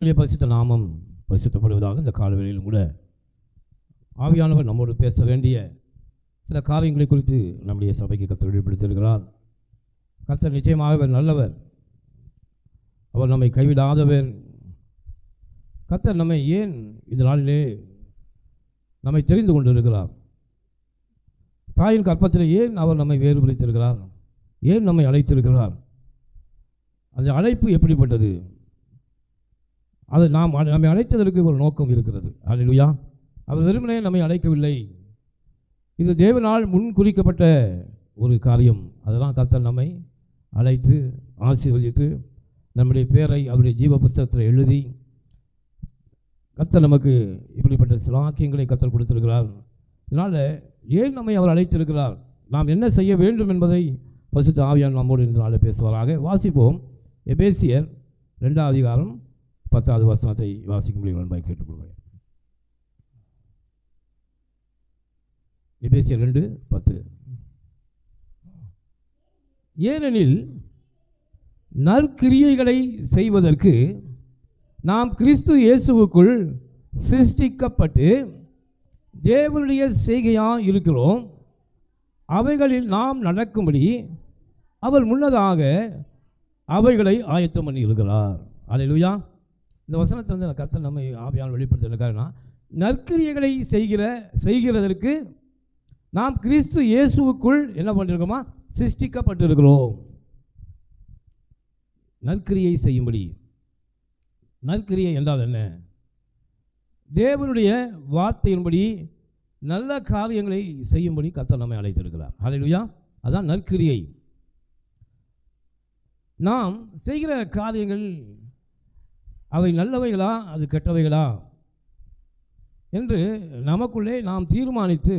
பரிசுத்த நாமம் பரிசுத்தப்படுவதாக இந்த காலவெளியிலும் கூட ஆவியானவர் நம்மோடு பேச வேண்டிய சில காரியங்களை குறித்து நம்முடைய சபைக்கு கர்த்தர் வெளிப்படுத்தியிருக்கிறார். கர்த்தர் நிச்சயமாக நல்லவர், அவர் நம்மை கைவிடாதவர். கர்த்தர் நம்மை ஏன் இந்த நாளிலே நம்மை தெரிந்து கொண்டிருக்கிறார்? தாயின் கற்பத்தில் ஏன் அவர் நம்மை வேறுபடுத்தியிருக்கிறார்? ஏன் நம்மை அழைத்திருக்கிறார்? அந்த அழைப்பு எப்படிப்பட்டது? அது நம்மை அழைத்ததற்கு ஒரு நோக்கம் இருக்கிறது. அல்லேலூயா. அவர் வெறுமனே நம்மை அழைக்கவில்லை. இது தேவனால் முன் குறிக்கப்பட்ட ஒரு காரியம். அதெல்லாம் கர்த்தர் நம்மை அழைத்து ஆசீர்வதித்து நம்முடைய பேரை அவருடைய ஜீவ புஸ்தகத்தில் எழுதி கர்த்தர் நமக்கு இப்படிப்பட்ட சிலாக்கியங்களை கர்த்தர் கொடுத்திருக்கிறார். இதனால் ஏன் நம்மை அவர் அழைத்திருக்கிறார், நாம் என்ன செய்ய வேண்டும் என்பதை பரிசுத்த ஆவியானவர் நம்மோடு இந்த நாளில் பேசுவாராக. வாசிப்போம். எபேசியர் 2ஆம் அதிகாரம் 10வது வசனத்தை வாசிக்கும்படி நண்பாய் கேட்டுக்கொள்வேன். எபேசியர் 2:10. ஏனெனில் நற்கிரியைகளை செய்வதற்கு நாம் கிறிஸ்து இயேசுவுக்குள் சிருஷ்டிக்கப்பட்டு தேவனுடைய செய்கையாக இருக்கிறோம். அவைகளில் நாம் நடக்கும்படி அவர் முன்னதாக அவைகளை ஆயத்தம் பண்ணி இருக்கிறார். அல்லேலூயா. இந்த வசனத்தில் வந்து கர்த்தர் நம்மை ஆவியானவர் வெளிப்படுத்தியிருக்காருன்னா, நற்கிரியைகளை செய்கிறதற்கு நாம் கிறிஸ்து இயேசுவுக்குள் என்ன பண்ணியிருக்கோமா, சிருஷ்டிக்கப்பட்டிருக்கிறோம். நற்கிரியை செய்யும்படி. நற்கிரியை என்றால் என்ன? தேவனுடைய வார்த்தையின்படி நல்ல காரியங்களை செய்யும்படி கர்த்தர் நம்மை அழைத்திருக்கிறார். அல்லேலூயா. அதான் நற்கிரியை. நாம் செய்கிற காரியங்கள் அவை நல்லவைகளா அது கெட்டவைகளா என்று நமக்குள்ளே நாம் தீர்மானித்து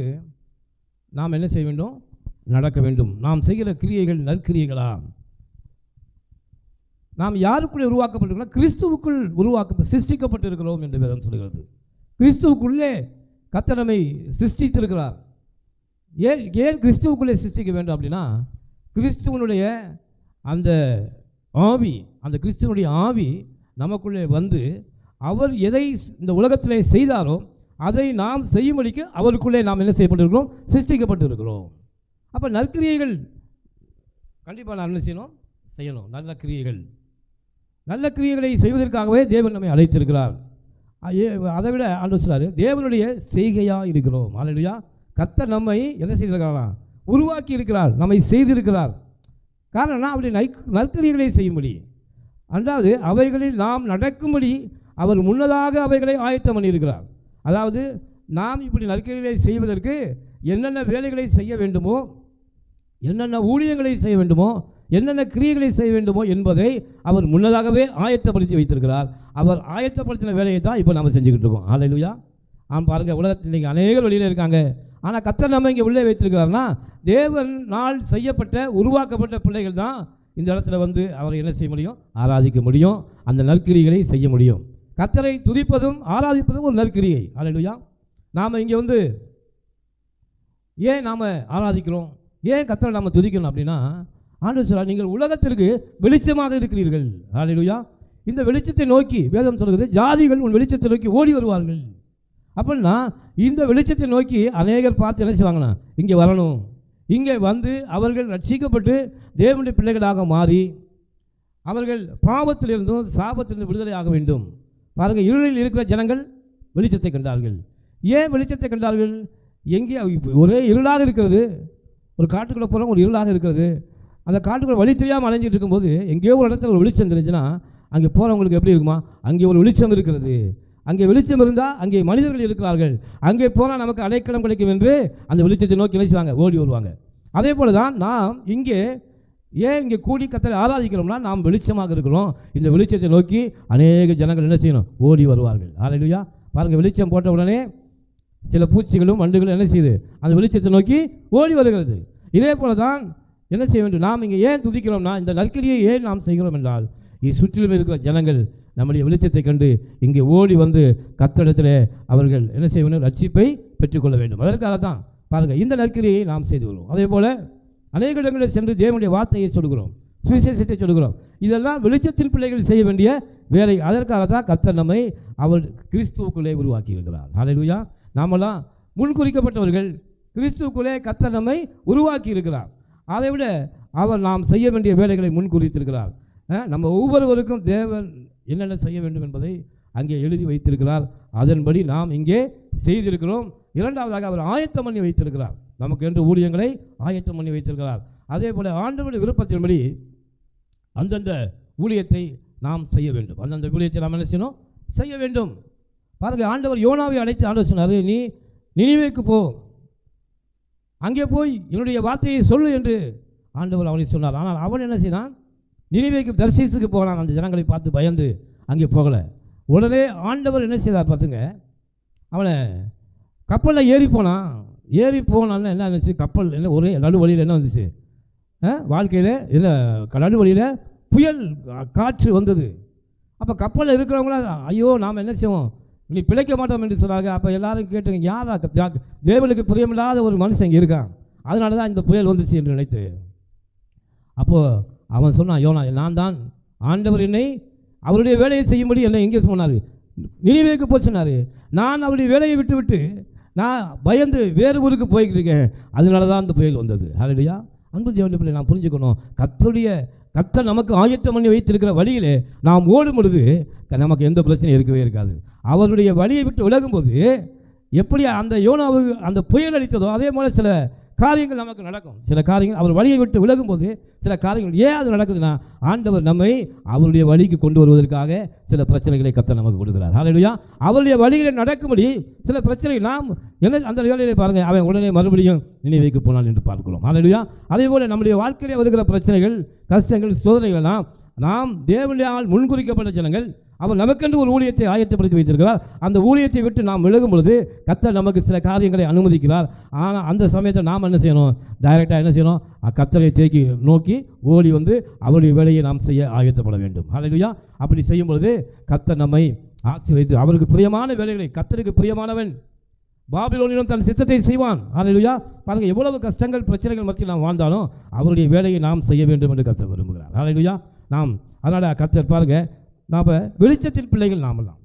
நாம் என்ன செய்ய வேண்டும், நடக்க வேண்டும். நாம் செய்கிற கிரியைகள் நற்கிரியைகளா? நாம் யாருக்குள்ளே உருவாக்கப்பட்டிருக்கிறோம்? கிறிஸ்துவுக்குள் சிருஷ்டிக்கப்பட்டிருக்கிறோம் என்று வேதம் சொல்கிறது. கிறிஸ்துவுக்குள்ளே கர்த்தர் நம்மை சிருஷ்டித்திருக்கிறார். ஏன் கிறிஸ்துவுக்குள்ளே சிருஷ்டிக்க வேண்டும் அப்படின்னா, கிறிஸ்துவனுடைய அந்த ஆவி, அந்த கிறிஸ்துவனுடைய ஆவி நமக்குள்ளே வந்து அவர் எதை இந்த உலகத்திலே செய்தாரோ அதை நாம் செய்யும்படிக்கு அவருக்குள்ளே நாம் என்ன செய்யப்பட்டிருக்கிறோம், சிருஷ்டிக்கப்பட்டிருக்கிறோம். அப்போ நற்கிரியைகள் கண்டிப்பாக நாம் என்ன செய்யணும். நல்ல கிரியைகள், நல்ல கிரியைகளை செய்வதற்காகவே தேவன் நம்மை அழைத்திருக்கிறார். அதை விட ஆண்டவர் சொல்றாரு, தேவனுடைய செய்கையாக இருக்கிறோம். அல்லேலூயா. கர்த்தர் நம்மை என்ன செய்திருக்கிறாரா, உருவாக்கி இருக்கிறார், நம்மை செய்திருக்கிறார். காரணம் அவருடைய நற்கிரியைகளை செய்யும்படி, அதாவது அவைகளில் நாம் நடக்கும்படி அவர் முன்னதாக அவைகளை ஆயத்தம் பண்ணியிருக்கிறார். அதாவது நாம் இப்படி நற்கிரியைகளை செய்வதற்கு என்னென்ன வேலைகளை செய்ய வேண்டுமோ, என்னென்ன ஊழியங்களை செய்ய வேண்டுமோ, என்னென்ன கிரியைகளை செய்ய வேண்டுமோ என்பதை அவர் முன்னதாகவே ஆயத்தப்படுத்தி வைத்திருக்கிறார். அவர் ஆயத்தப்படுத்தின வேலையை தான் இப்போ நம்ம செஞ்சுக்கிட்டு இருக்கோம். அல்லேலூயா. பாருங்கள், உலகத்தில் இன்றைக்கி அநேகர் வெளியில் இருக்காங்க. ஆனால் கர்த்தர் நம்ம இங்கே உள்ளே வைத்திருக்கிறார்னா, தேவனால் செய்யப்பட்ட உருவாக்கப்பட்ட பிள்ளைகள் தான் இந்த இடத்துல வந்து அவரை என்ன செய்ய முடியும், ஆராதிக்க முடியும், அந்த நற்கிரிகளை செய்ய முடியும். கர்த்தரை துதிப்பதும் ஆராதிப்பதும் ஒரு நற்கிரியை. அல்லேலூயா. நாம் இங்கே வந்து ஏன் நாம் ஆராதிக்கிறோம், ஏன் கர்த்தரை நாம் துதிக்கணும் அப்படின்னா, ஆண்டவர் சொல்றார், நீங்கள் உலகத்திற்கு வெளிச்சமாக இருக்கிறீர்கள். அல்லேலூயா. இந்த வெளிச்சத்தை நோக்கி வேதம் சொல்கிறது, ஜாதிகள் உன் வெளிச்சத்தை நோக்கி ஓடி வருவார்கள். அப்படின்னா இந்த வெளிச்சத்தை நோக்கி அநேகர் பார்த்து என்ன செய்வாங்கன்னா, இங்கே வரணும், இங்கே வந்து அவர்கள் ரட்சிக்கப்பட்டு தேவனுடைய பிள்ளைகளாக மாறி அவர்கள் பாவத்திலிருந்தும் சாபத்திலிருந்து விடுதலை ஆக வேண்டும். பாருங்கள், இருளில் இருக்கிற ஜனங்கள் வெளிச்சத்தை கண்டார்கள். ஏன் வெளிச்சத்தை கண்டார்கள்? எங்கே ஒரே இருளாக இருக்கிறது, ஒரு காட்டுக்குள்ளே போகிறோம், ஒரு இருளாக இருக்கிறது. அந்த காட்டுக்குள்ளே வழி தெரியாமல் அலைஞ்சிட்டு இருக்கும்போது எங்கேயோ ஒரு இடத்துல ஒரு வெளிச்சம் தெரிஞ்சுன்னா அங்கே போகிறவங்களுக்கு எப்படி இருக்குமா, அங்கே ஒரு வெளிச்சம் இருக்கிறது. அங்கே வெளிச்சம் இருந்தால் அங்கே மனிதர்கள் இருக்கிறார்கள், அங்கே போனால் நமக்கு அடைக்கலம் கிடைக்கும் என்று அந்த வெளிச்சத்தை நோக்கி நினைச்சுவாங்க, ஓடி வருவாங்க. அதே போல் தான் நாம் இங்கே கூடி கர்த்தரை ஆராதிக்கிறோம்னா நாம் வெளிச்சமாக இருக்கிறோம். இந்த வெளிச்சத்தை நோக்கி அநேக ஜனங்கள் என்ன செய்யணும், ஓடி வருவார்கள். அல்லேலூயா. பாருங்கள், வெளிச்சம் போட்ட உடனே சில பூச்சிகளும் வண்டுகளும் என்ன செய்யுது, அந்த வெளிச்சத்தை நோக்கி ஓடி வருகிறது. இதே போல தான் என்ன செய்ய வேண்டும், நாம் இங்கே ஏன் துதிக்கிறோம்னா, இந்த நற்கிரியை ஏன் நாம் செய்கிறோம் என்றால், சுற்றிலும் இருக்கிற ஜனங்கள் நம்முடைய வெளிச்சத்தை கண்டு இங்கே ஓடி வந்து கர்த்தரிடத்தில் அவர்கள் என்ன செய்ய வேண்டும், ரட்சிப்பை பெற்றுக்கொள்ள வேண்டும். அதற்காக தான் பாருங்கள் இந்த நற்கிரியை நாம் செய்து வருவோம். அதே போல் அநேக இடங்களில் சென்று தேவனுடைய வார்த்தையை சொல்கிறோம். சுவிசேஷத்தை சொல்கிறோம். இதெல்லாம் வெளிச்சத்தின் பிள்ளைகள் செய்ய வேண்டிய வேலை. அதற்காக தான் கர்த்தர் நம்மை அவர் கிறிஸ்துவுக்குள்ளே உருவாக்கி இருக்கிறார். ஹல்லேலூயா. நாமெல்லாம் முன்குறிக்கப்பட்டவர்கள். கிறிஸ்துவுக்குள்ளே கர்த்தர் நம்மை உருவாக்கி இருக்கிறார். அதை விட அவர் நாம் செய்ய வேண்டிய வேலைகளை முன்குறித்திருக்கிறார். நம்ம ஒவ்வொருவருக்கும் தேவன் என்னென்ன செய்ய வேண்டும் என்பதை அங்கே எழுதி வைத்திருக்கிறார். அதன்படி நாம் இங்கே செய்திருக்கிறோம். இரண்டாவதாக அவர் ஆயத்தம் பண்ணி வைத்திருக்கிறார். நமக்கு என்று ஊழியங்களை ஆயத்தம் பண்ணி வைத்திருக்கிறார். அதே போல் ஆண்டவருடைய விருப்பத்தின்படி அந்தந்த ஊழியத்தை நாம் செய்ய வேண்டும். அந்தந்த ஊழியத்தை நாம் என்ன செய்யணும்? செய்ய வேண்டும். பாருங்கள், ஆண்டவர் யோனாவை அழைத்து ஆண்டவர் சொன்னார், நீ நினிவேக்கு போ, அங்கே போய் என்னுடைய வார்த்தையை சொல்லு என்று ஆண்டவர் அவனை சொன்னார். ஆனால் அவன் என்ன செய்தான்? நினிவேக்கு தர்சீசுக்கு போனான். அந்த ஜனங்களை பார்த்து பயந்து அங்கே போகலை. உடனே ஆண்டவர் என்ன செய்தார் பார்த்துங்க, அவனை கப்பலில் ஏறி போனான்னு என்ன இருந்துச்சு? கப்பல் என்ன ஒரே நடுவழியில் என்ன வந்துச்சு? வாழ்க்கையில் இல்லை, நடுவழியில் புயல் காற்று வந்தது. அப்போ கப்பலில் இருக்கிறவங்களாம் ஐயோ நாம் என்ன செய்வோம், நீ பிழைக்க மாட்டோம் என்று சொன்னாங்க. அப்போ எல்லாரும் கேட்டுங்க, யாரா தேவனுக்கு பிரியமில்லாத ஒரு மனுஷன் இங்கே இருக்கான், அதனால தான் இந்த புயல் வந்துச்சு என்று நினைத்து. அப்போது அவன் சொன்னான், யோனா, நான் தான் ஆண்டவர் என்னை அவருடைய வேலையை செய்யும்படி என்னை எங்கே சொன்னார்? நினிவேக்கு போய் சொன்னார். நான் அவருடைய வேலையை விட்டு நான் பயந்து வேறு ஊருக்கு போய்கிருக்கேன், அதனால தான் அந்த புயல் வந்தது. ஹல்லேலூயா. அன்பு தேவனுடைய பிள்ளை, நாம் புரிஞ்சுக்கணும், கர்த்தர் நமக்கு ஆயத்தம் பண்ணி வைத்திருக்கிற வழியிலே நாம் ஓடும் பொழுது நமக்கு எந்த பிரச்சனையும் இருக்கவே இருக்காது. அவருடைய வழியை விட்டு விலகும்போது எப்படி அந்த யோனாவுக்கு அந்த புயல் அடித்ததோ அதே போல் சில காரியங்கள் நமக்கு நடக்கும். சில காரியங்கள் அவர் வழியை விட்டு விலகும்போது சில காரியங்கள் ஏன் அது நடக்குதுன்னா, ஆண்டவர் நம்மை அவருடைய வழிக்கு கொண்டு வருவதற்காக சில பிரச்சனைகளை கர்த்தர் நமக்கு கொடுக்கிறார். ஹல்லேலூயா. அவருடைய வழிகளை நடக்கும்படி சில பிரச்சனைகள் நாம் என்ன அந்த வேலையை பாருங்கள், அவன் உடனே மறுபடியும் நினைவைக்கு போனான் என்று பார்க்கிறோம். ஹல்லேலூயா. அதே போல் நம்முடைய வாழ்க்கையில் வருகிற பிரச்சனைகள், கஷ்டங்கள், சோதனைகள்லாம் நாம் தேவனால் முன்குறிக்கப்பட்ட ஜனங்கள். அவர் நமக்கென்று ஒரு ஊழியத்தை ஆயத்தப்படுத்தி வைத்திருக்கிறார். அந்த ஊழியத்தை விட்டு நாம் விலகும் பொழுது கர்த்தர் நமக்கு சில காரியங்களை அனுமதிக்கிறார். ஆனால் அந்த சமயத்தை நாம் என்ன செய்யணும்? டைரெக்டாக என்ன செய்யணும்? கர்த்தரை தேக்கி நோக்கி ஓடி வந்து அவருடைய வேலையை நாம் செய்ய ஆயத்தப்பட வேண்டும். ஹல்லேலூயா. அப்படி செய்யும் பொழுது கர்த்தர் நம்மை ஆசீர்வதித்து அவருக்கு பிரியமான வேலைகளை, கர்த்தருக்கு பிரியமானவன் பாபிலோனிலும் தன் சித்தத்தை செய்வான். ஹல்லேலூயா. பாருங்கள், எவ்வளவு கஷ்டங்கள் பிரச்சனைகள் மத்தியில் நாம் வாழ்ந்தாலும் அவருடைய வேலையை நாம் செய்ய வேண்டும் என்று கர்த்தர் விரும்புகிறார். ஹல்லேலூயா. நாம் அதனால் கர்த்தர் பாருங்கள், நாம் வெளிச்சத்தின் பிள்ளைகள் நாமெல்லாம்.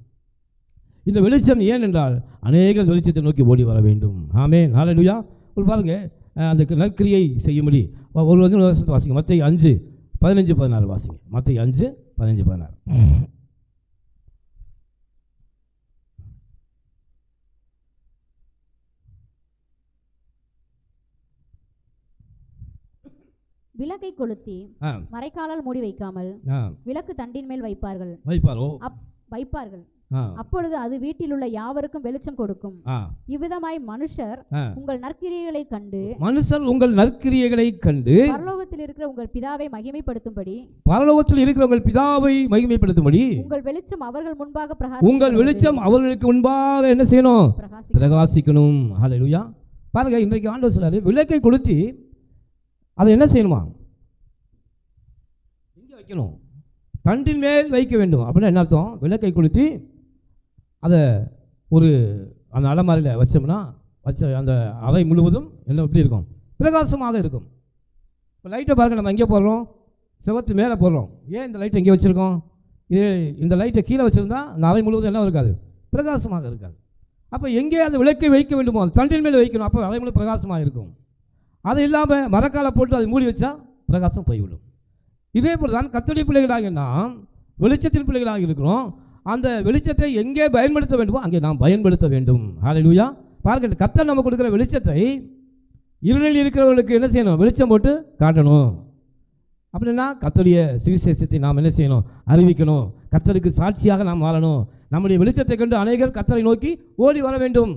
இந்த வெளிச்சம் ஏன் என்றால் அநேகர் வெளிச்சத்தை நோக்கி ஓடி வர வேண்டும். ஆமென். ஹல்லேலூயா. ஒரு பாருங்கள், அந்த நற்கிரியை செய்யும்படி ஒரு வருஷத்தை வாசிங்க. மத்தேயு 5:15-16 வாசிங்க. மத்தேயு 5:15-16. விளக்கை கொளுத்தி மரைக்காலால் மூடி வைக்காமல் விளக்கு தண்டின் மேல் வைப்பார்கள். அப்பொழுது அது வீட்டில் உள்ள யாவருக்கும் வெளிச்சம் கொடுக்கும். இவ்விதமாய் மனுஷர் உங்கள் நற்கிரியைகளை கண்டு பரலோகத்தில் இருக்கிற உங்கள் பிதாவை மகிமைப்படுத்தும்படி உங்கள் வெளிச்சம் அவர்கள் முன்பாக அவர்களுக்கு முன்பாக என்ன செய்யணும்? பிரகாசிக்கணும். ஹல்லேலூயா. பாருங்க, இன்றைக்கு ஆண்டவர் சொல்றாரு, விளக்கை கொளுத்தி அதை என்ன செய்யணுமா? இங்கே வைக்கணும், தண்டின் மேல் வைக்க வேண்டும். அப்படின்னா என்ன அர்த்தம்? விளக்கை கொளுத்தி அதை ஒரு அந்த அலமாரியில் வச்சோம்னா அந்த அறை முழுவதும் என்ன எப்படி இருக்கும்? பிரகாசமாக இருக்கும். இப்போ லைட்டை பாருங்கள், நம்ம எங்கே போடுறோம்? செவத்து மேலே போடுறோம். ஏன் இந்த லைட்டை எங்கே வச்சுருக்கோம்? இந்த லைட்டை கீழே வச்சுருந்தா அந்த அறை முழுவதும் என்ன இருக்காது? பிரகாசமாக இருக்காது. அப்போ எங்கே அந்த விளக்கை வைக்க வேண்டுமோ அந்த தண்டின் மேலே வைக்கணும். அப்போ அறை முழு பிரகாசமாக இருக்கும். அது இல்லாமல் மரக்காலை போட்டு அதை மூடி வச்சா பிரகாசம் போய்விடும். இதே போல் தான் கர்த்தருடைய பிள்ளைகளாக நாம் வெளிச்சத்தின் பிள்ளைகளாக இருக்கிறோம். அந்த வெளிச்சத்தை எங்கே பயன்படுத்த வேண்டுமோ அங்கே நாம் பயன்படுத்த வேண்டும். ஹல்லேலூயா. பாருங்கள், கர்த்தர் நம்ம கொடுக்குற வெளிச்சத்தை இருளில் இருக்கிறவர்களுக்கு என்ன செய்யணும்? வெளிச்சம் போட்டு காட்டணும். அப்படின்னா கர்த்தருடைய சுவிசேஷத்தை நாம் என்ன செய்யணும்? அறிவிக்கணும். கர்த்தருக்கு சாட்சியாக நாம் வாழணும். நம்முடைய வெளிச்சத்தை கண்டு அநேகர் கர்த்தரை நோக்கி ஓடி வர வேண்டும்.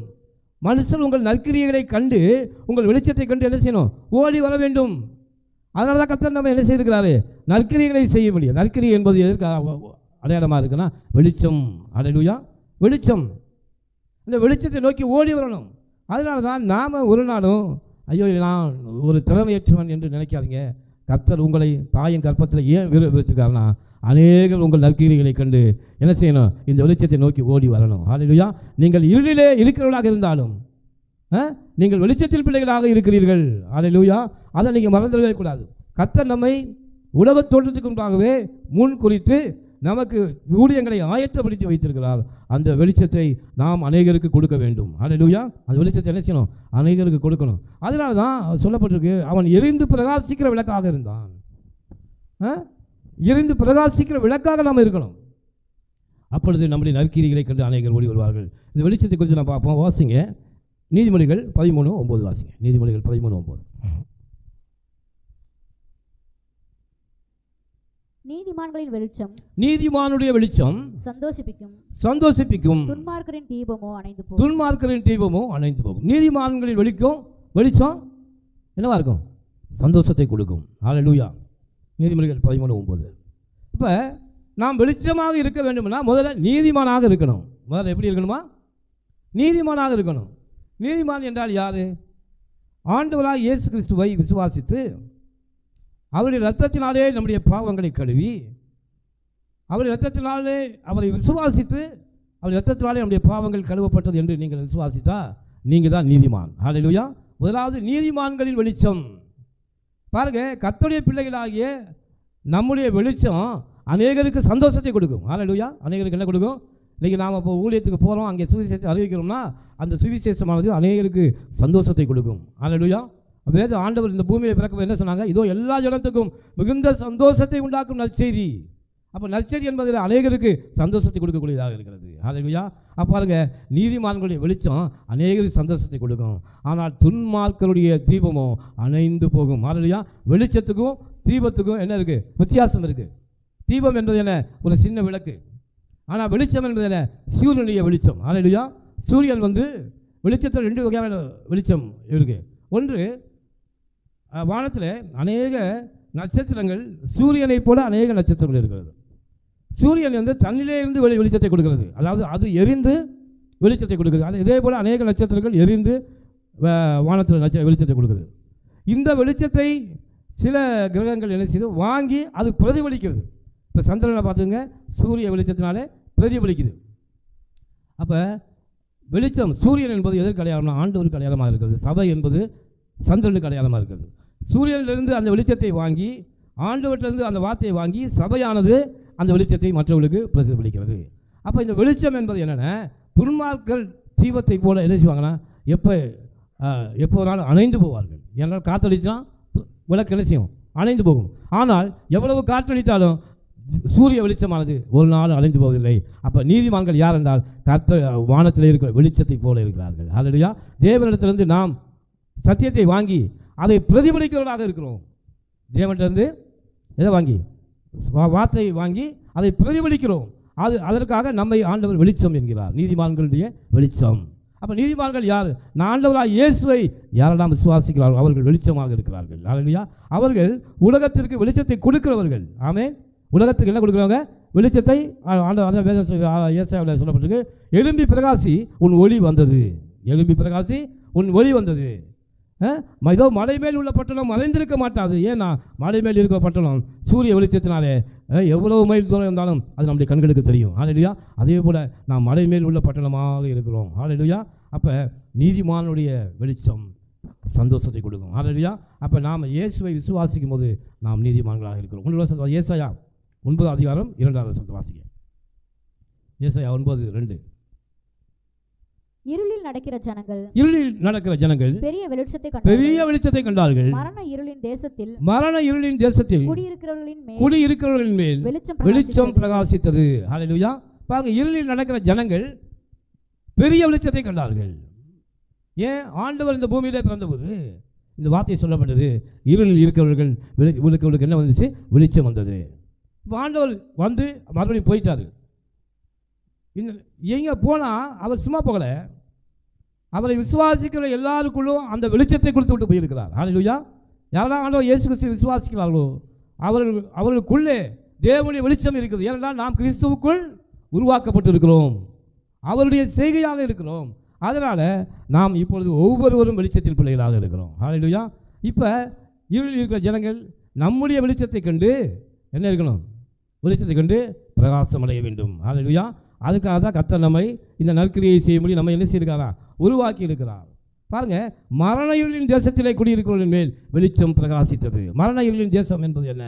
மனுஷர் உங்கள் நற்கிரியைகளை கண்டு உங்கள் வெளிச்சத்தை கண்டு என்ன செய்யணும்? ஓடி வர வேண்டும். அதனால தான் கர்த்தர் நம்ம என்ன செய்திருக்கிறாரு? நற்கிரியைகளை செய்ய முடியும். நற்கிரியை என்பது எதற்கு அடையாளமாக இருக்குன்னா வெளிச்சம். ஹல்லேலூயா. வெளிச்சம். இந்த வெளிச்சத்தை நோக்கி ஓடி வரணும். அதனால தான் நாம் ஒரு நாளும் ஐயோ நான் ஒரு திறமையற்றவன் என்று நினைக்காதீங்க. கர்த்தர் உங்களை தாயின் கற்பத்தில் ஏன் விரும்பிச்சிருக்காருன்னா அநேகர் உங்கள் நற்கிரியைகளை கண்டு என்ன செய்யணும்? இந்த வெளிச்சத்தை நோக்கி ஓடி வரணும். ஹல்லேலூயா. நீங்கள் இருளிலே இருக்கிறவர்களாக இருந்தாலும் நீங்கள் வெளிச்சத்தின் பிள்ளைகளாக இருக்கிறீர்கள். ஹல்லேலூயா. அதை நீங்கள் மறந்துடவே கூடாது. கர்த்தர் நம்மை உலகத் தோற்றத்துக்கு முன்பாகவே முன் குறித்து நமக்கு ஊழியங்களை ஆயத்தப்படுத்தி வைத்திருக்கிறார். அந்த வெளிச்சத்தை நாம் அநேகருக்கு கொடுக்க வேண்டும். அல்லேலூயா. அந்த வெளிச்சத்தை என்ன செய்யணும்? அநேகருக்கு கொடுக்கணும். அதனால தான் சொல்லப்பட்டிருக்கு, அவன் எரிந்து பிரகாசிக்கிற விளக்காக இருந்தான். எரிந்து பிரகாசிக்கிற விளக்காக நாம் இருக்கணும். அப்பொழுது நம்முடைய நற்கிரிகளை கண்டு அநேகர் ஓடி வருவார்கள். இந்த வெளிச்சத்தை குறித்து நான் பார்ப்போம். வாசிங்க நீதிமொழிகள் 13:9 வாசிங்க. நீதிமொழிகள் 13:9. நீதிமான்களின் வெளிச்சம், நீதிமானுடைய வெளிச்சம் சந்தோஷிப்பிக்கும், துன்மார்க்கரின் தீபமோ அணைந்து போகும். நீதிமான்களின் வெளிச்சம் என்னவா இருக்கும்? சந்தோஷத்தை கொடுக்கும். ஹல்லேலூயா. நீதிமொழிகள் 13:9. இப்போ நாம் வெளிச்சமாக இருக்க வேண்டும்னா முதல்ல நீதிமானாக இருக்கணும். முதல்ல எப்படி இருக்கணுமா? நீதிமானாக இருக்கணும். நீதிமான் என்றால் யார்? ஆண்டவராக இயேசு கிறிஸ்துவை விசுவாசித்து அவருடைய இரத்தத்தினாலே நம்முடைய பாவங்களை கழுவி, அவருடைய இரத்தத்தினாலே அவரை விசுவாசித்து அவருடைய இரத்தத்தினாலே நம்முடைய பாவங்கள் கழுவப்பட்டது என்று நீங்கள் விசுவாசித்தா நீங்கள் தான் நீதிமான். ஹல்லேலூயா. முதலாவது நீதிமான்களின் வெளிச்சம். பாருங்க, கர்த்தருடைய பிள்ளைகளாகிய நம்முடைய வெளிச்சம் அநேகருக்கு சந்தோஷத்தை கொடுக்கும். ஹல்லேலூயா. அநேகருக்கு என்ன கொடுக்கும்? இன்றைக்கி நாம் இப்போ ஊழியத்துக்கு போகிறோம், அங்கே சுவிசேஷத்தை அறிவிக்கிறோம்னா அந்த சுவிசேஷமானது அநேகருக்கு சந்தோஷத்தை கொடுக்கும். ஹல்லேலூயா. வேத ஆண்டவர் இந்த பூமியை பிறக்க என்ன சொன்னாங்க? இதோ எல்லா ஜனத்துக்கும் மிகுந்த சந்தோஷத்தை உண்டாக்கும் நற்செய்தி. அப்போ நற்செய்தி என்பதில் அநேகருக்கு சந்தோஷத்தை கொடுக்கக்கூடியதாக இருக்கிறது. ஹல்லேலூயா. அப்போ பாருங்க, நீதிமான்களுடைய வெளிச்சம் அநேகருக்கு சந்தோஷத்தை கொடுக்கும். ஆனால் துன்மார்க்கருடைய தீபமோ அணைந்து போகும். ஹல்லேலூயா. வெளிச்சத்துக்கும் தீபத்துக்கும் என்ன இருக்குது? வித்தியாசம் இருக்குது. தீபம் என்பது என்ன? ஒரு சின்ன விளக்கு. ஆனால் வெளிச்சம் என்பது என்ன? சூரியனுடைய வெளிச்சம். ஹல்லேலூயா. சூரியன் வெளிச்சத்தில் 2 வகையான வெளிச்சம் இருக்குது. ஒன்று, வானத்தில் அநேக நட்சத்திரங்கள், சூரியனைப் போல அநேக நட்சத்திரங்கள் இருக்கிறது. சூரியன் தண்ணிலே இருந்து வெளிச்சத்தை கொடுக்கிறது. அதாவது அது எரிந்து வெளிச்சத்தை கொடுக்குது. அது இதே போல் அநேக நட்சத்திரங்கள் எரிந்து வானத்தில் வெளிச்சத்தை கொடுக்குது. இந்த வெளிச்சத்தை சில கிரகங்கள் என்ன செய்து வாங்கி அது பிரதிபலிக்கிறது. இப்போ சந்திரனை பார்த்துங்க, சூரிய வெளிச்சத்தினாலே பிரதிபலிக்குது. அப்போ வெளிச்சம், சூரியன் என்பது எதற்கு அடையாளம்னா ஆண்டவருக்கு அடையாளமாக இருக்கிறது. சபை என்பது சந்திரனுக்கு அடையாளமாக இருக்கிறது. சூரியனிலிருந்து அந்த வெளிச்சத்தை வாங்கி, ஆண்டவற்றிலிருந்து அந்த வார்த்தையை வாங்கி, சபையானது அந்த வெளிச்சத்தை மற்றவர்களுக்கு பிரதிபலிக்கிறது. அப்போ இந்த வெளிச்சம் என்பது என்னென்னா, துன்மார்க்கர் தீபத்தை போல என்ன செய்வாங்கன்னா எப்போனாலும் அணைந்து போவார்கள். ஏன்னால் காற்றடிச்சா விளக்கு என்ன செய்யும்? அணைந்து போகும். ஆனால் எவ்வளவு காற்றடித்தாலும் சூரிய வெளிச்சமானது ஒரு நாள் அணைந்து போவதில்லை. அப்போ நீதிமான்கள் யார் என்றால் வானத்தில் இருக்கிற வெளிச்சத்தை போல இருக்கிறார்கள். ஹல்லேலூயா. தேவனிடத்திலிருந்து நாம் சத்தியத்தை வாங்கி அதை பிரதிபலிக்கிறவர்களாக இருக்கிறோம். தேவனிடத்திலிருந்து எதை வாங்கி? வார்த்தையை வாங்கி அதை பிரதிபலிக்கிறோம். அதற்காக நம்மை ஆண்டவர் வெளிச்சம் என்கிறார். நீதிமான்களுடைய வெளிச்சம். அப்போ நீதிமான்கள் யார்? ஆண்டவராக இயேசுவை யாரெல்லாம் விசுவாசிக்கிறார்கள் அவர்கள் வெளிச்சமாக இருக்கிறார்கள். ஹல்லேலூயா. அவர்கள் உலகத்திற்கு வெளிச்சத்தை கொடுக்கிறவர்கள். ஆமென். உலகத்துக்கு என்ன கொடுக்குறவங்க? வெளிச்சத்தை. அந்த ஏசாயாவில் சொல்லப்பட்டிருக்கு, எழும்பி பிரகாசி உன் ஒளி வந்தது. எழும்பி பிரகாசி உன் ஒளி வந்தது. இதோ மலை மேல் உள்ள பட்டணம் மறைந்திருக்க மாட்டாது. ஏன்னா மலை மேல் இருக்கிற பட்டணம் சூரிய வெளிச்சத்தினாலே எவ்வளவு மைல் தூரம் இருந்தாலும் அது நம்முடைய கண்களுக்கு தெரியும். ஹல்லேலூயா. அதே போல் நாம் மலை மேல் உள்ள பட்டணமாக இருக்கிறோம். ஹல்லேலூயா. அப்போ நீதிமானுடைய வெளிச்சம் சந்தோஷத்தை கொடுக்கும். ஹல்லேலூயா. அப்போ நாம் இயேசுவை விசுவாசிக்கும் போது நாம் நீதிமான்களாக இருக்கிறோம். உங்களோட ஏசாயா 9:2 வாசிங்க. ஏசாயா 9:2. இருளில் நடக்கிற ஜனங்கள் பெரிய வெளிச்சத்தை கண்டார்கள். மரண இருளின் தேசத்தில் குடியிருக்கிறவர்களின் மேல் வெளிச்சம் பிரகாசித்தது. ஹல்லேலூயா. பாருங்க, இருளில் நடக்கிற ஜனங்கள் பெரிய வெளிச்சத்தை கண்டார்கள். ஏன்? ஆண்டவர் இந்த பூமியிலே பிறந்தபோது இந்த வார்த்தை சொல்லப்பட்டது, இருளில் இருக்கிறவர்களுக்கு என்ன வந்துச்சு? வெளிச்சம் வந்தது. இப்போ ஆண்டவர் மறுபடியும் போயிட்டார். எங்கே போனால் அவர் சும்மா போகலை, அவரை விசுவாசிக்கிற எல்லாருக்குள்ளும் அந்த வெளிச்சத்தை கொடுத்து விட்டு போயிருக்கிறார். ஹல்லேலூயா. யாரெல்லாம் ஆண்டவர் இயேசு கிறிஸ்துவை விசுவாசிக்கிறார்களோ அவர்களுக்குள்ளே தேவனுடைய வெளிச்சம் இருக்குது. ஏனென்றால் நாம் கிறிஸ்துவுக்குள் உருவாக்கப்பட்டு இருக்கிறோம், அவருடைய செய்கையாக இருக்கிறோம். அதனால் நாம் இப்பொழுது ஒவ்வொருவரும் வெளிச்சத்தின் பிள்ளைகளாக இருக்கிறோம். ஹல்லேலூயா. இப்போ இருளில் இருக்கிற ஜனங்கள் நம்முடைய வெளிச்சத்தை கண்டு என்ன இருக்கணும்? வெளிச்சத்தை கண்டு பிரகாசம் அடைய வேண்டும். ஹல்லேலூயா. அதுக்காக தான் கர்த்தர் நம்மை இந்த நற்கிரியை செய்யும்படி நம்ம என்ன செய்திருக்காரா? உருவாக்கி இருக்கிறார். பாருங்கள், மரண இருளின் தேசத்திலே குடியிருக்கிறவர்களின் மேல் வெளிச்சம் பிரகாசித்தது. மரண இருளின் தேசம் என்பது என்ன?